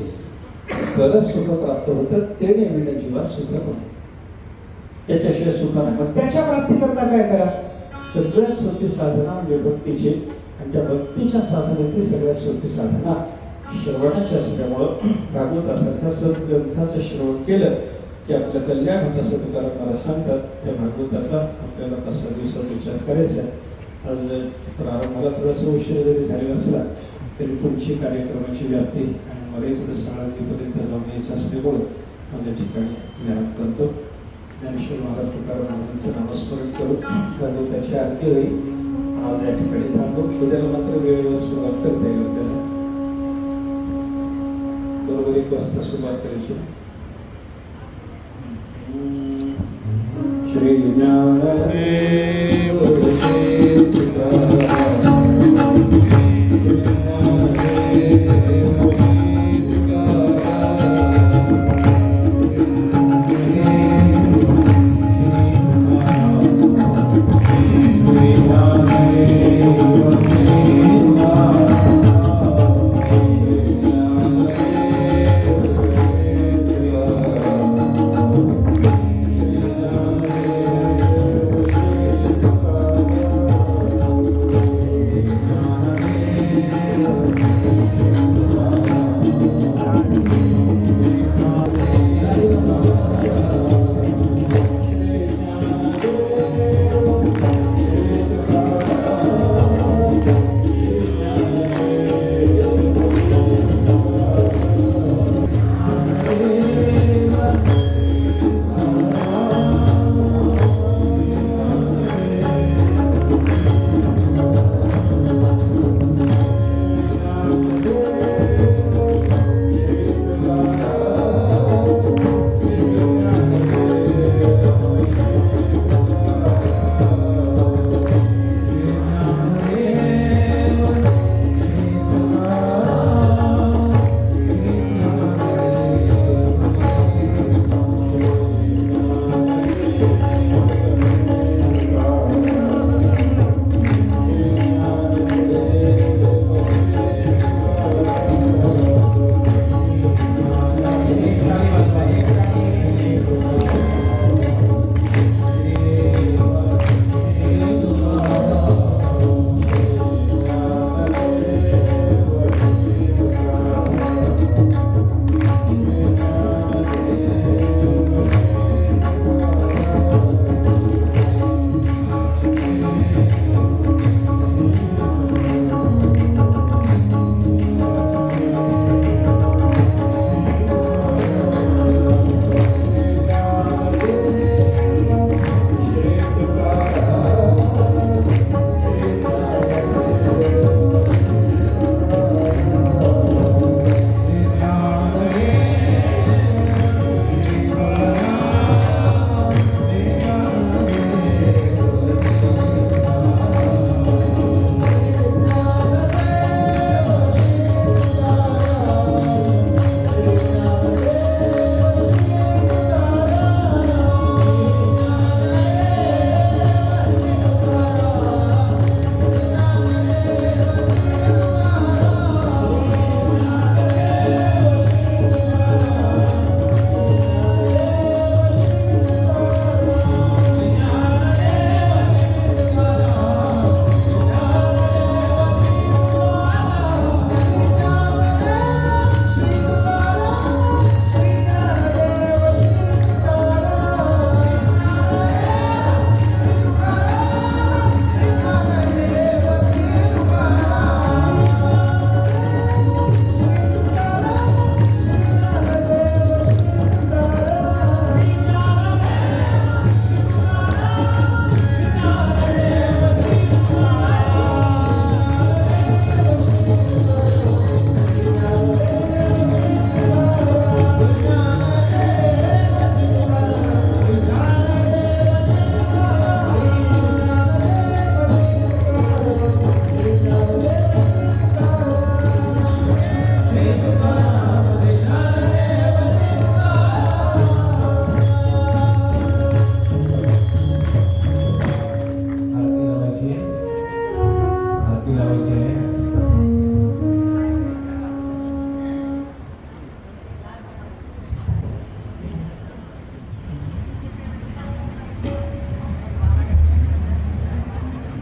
तरच सुख प्राप्त होतं. ते नेहमी जीवात सुख होतं. त्याच्याशिवाय सुख नाही. मग त्याच्या प्राप्ती करता काय करा? सगळ्यात सोपी साधना भक्तीची आणि त्या भक्तीच्या साधनेची सगळ्यात सोपी साधना श्रवणाची असल्यामुळं भागवतासारख्या सद्ग्रंथाचं श्रवण केलं की आपलं कल्याण होतं असं तुकाराम महाराज सांगतात. त्या भागवताचा आपल्याला 5-6 दिवसात विचार करायचा आहे. आज प्रारंभाला थोडासा उशीर जरी झालेला असला तरी पुढची कार्यक्रमाची व्याप्ती आणि मलाही थोडं साळंगीपर्यंत जाऊन यायचं असल्यामुळं माझ्या ठिकाणी ज्ञान करतो. ज्ञानेश्वर महाराज तुकाराम महाराजांचं नामस्मरण करून भागवताची आरती होईल. आज या ठिकाणी थांबतो. उद्याला मात्र वेळेवर सुरुवात करता येईल. आपल्याला बरोबर 1 वाजता सुरुवात करायची. श्री ज्ञानदेव we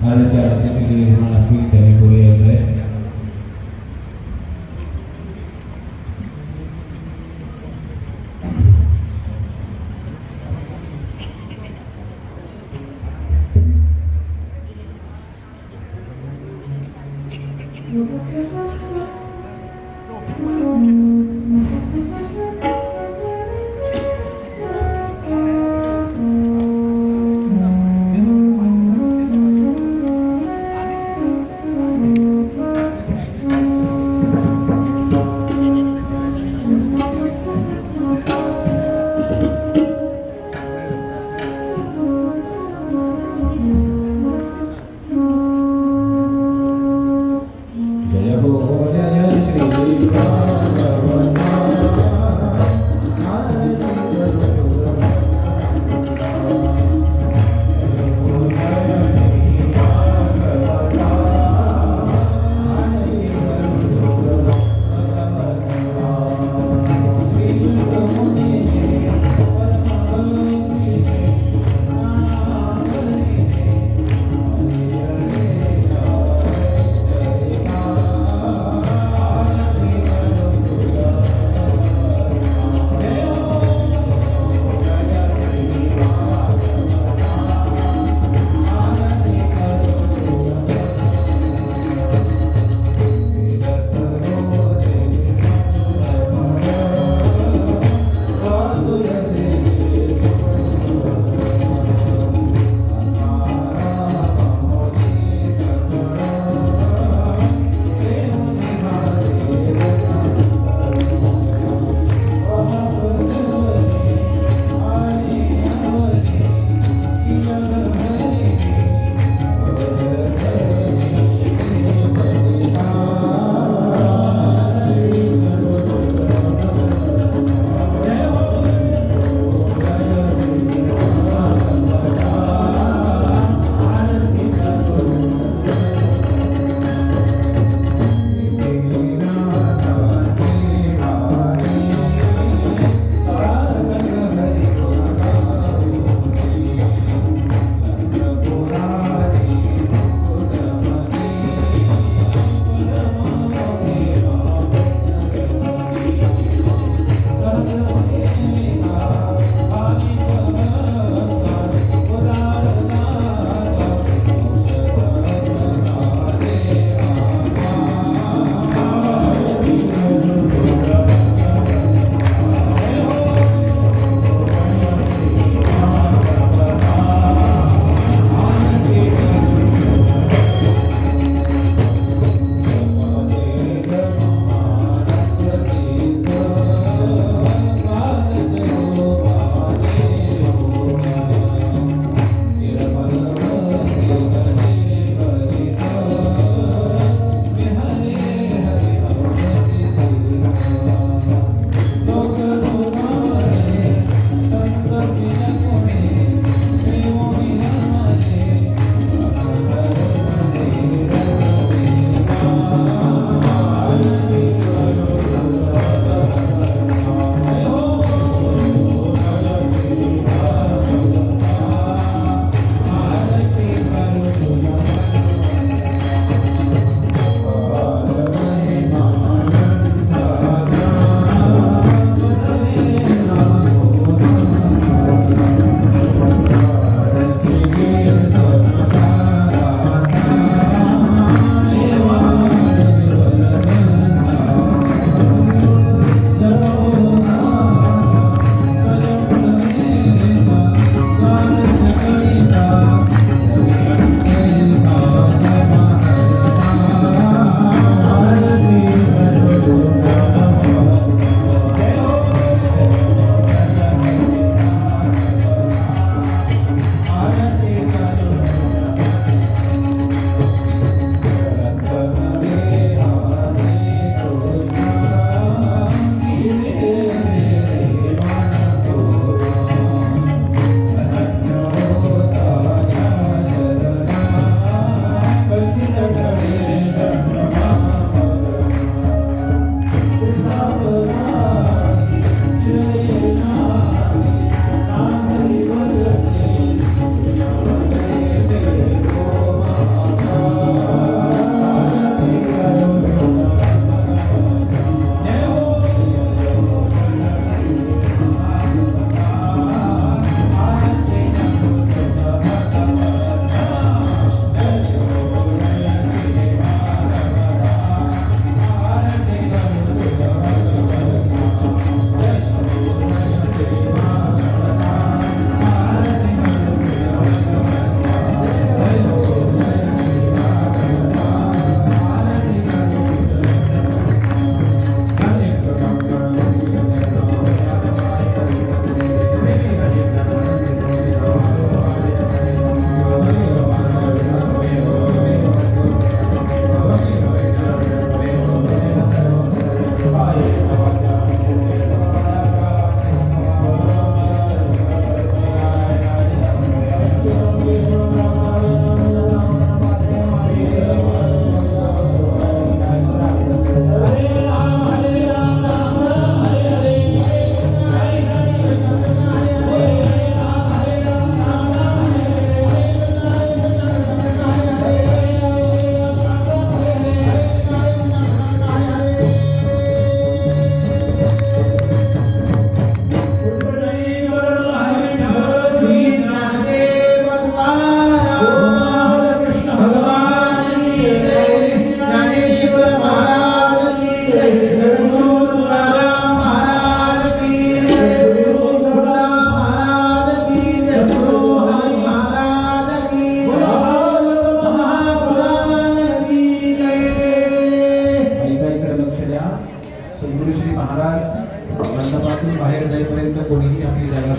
त्यांच्या आरतीचे जे यजमान असतील त्यांनी पुढे यायचं आहे.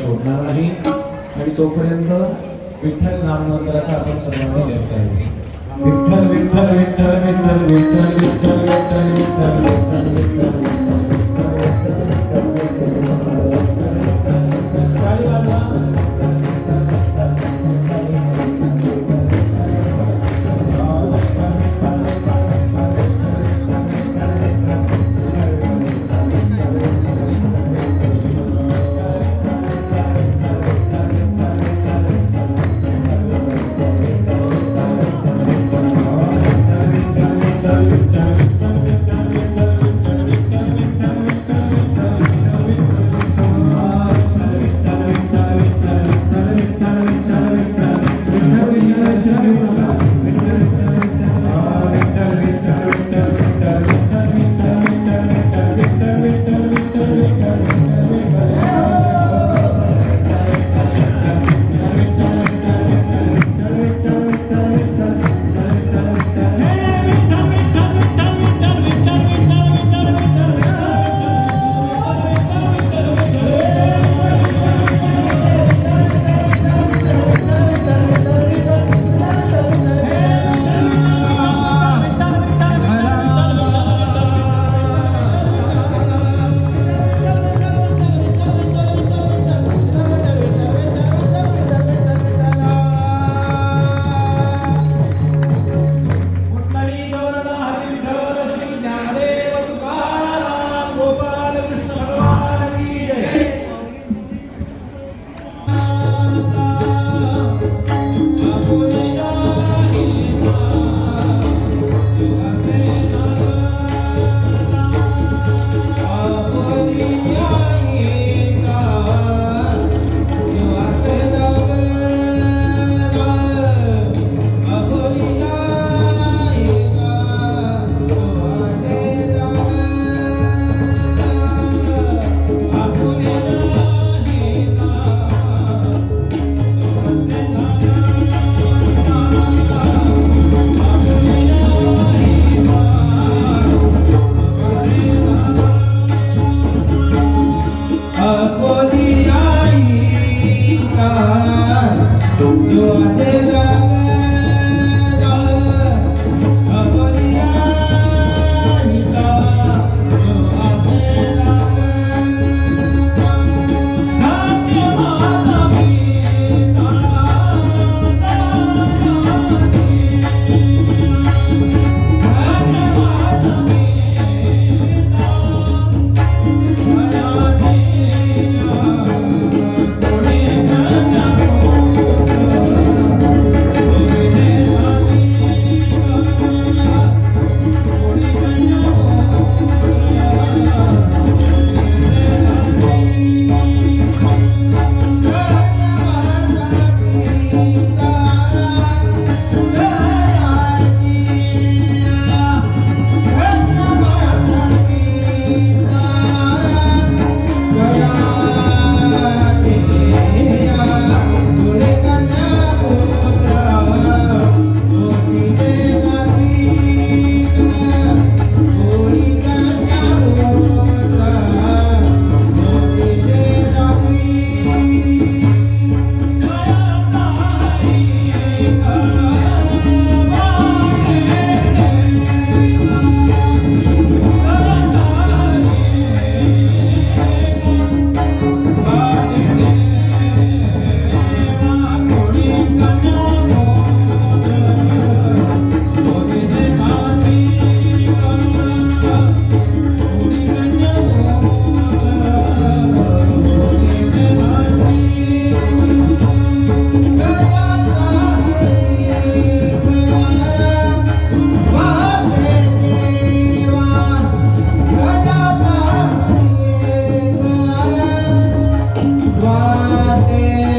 सोडणार नाही आणि तोपर्यंत विठ्ठल नाममंत्राचा आपण सर्वांनी जप करायचा. विठ्ठल विठ्ठल विठ्ठल विठ्ठल विठ्ठल विठ्ठल विठ्ठल विठ्ठल विठ्ठल विठ्ठल वाटे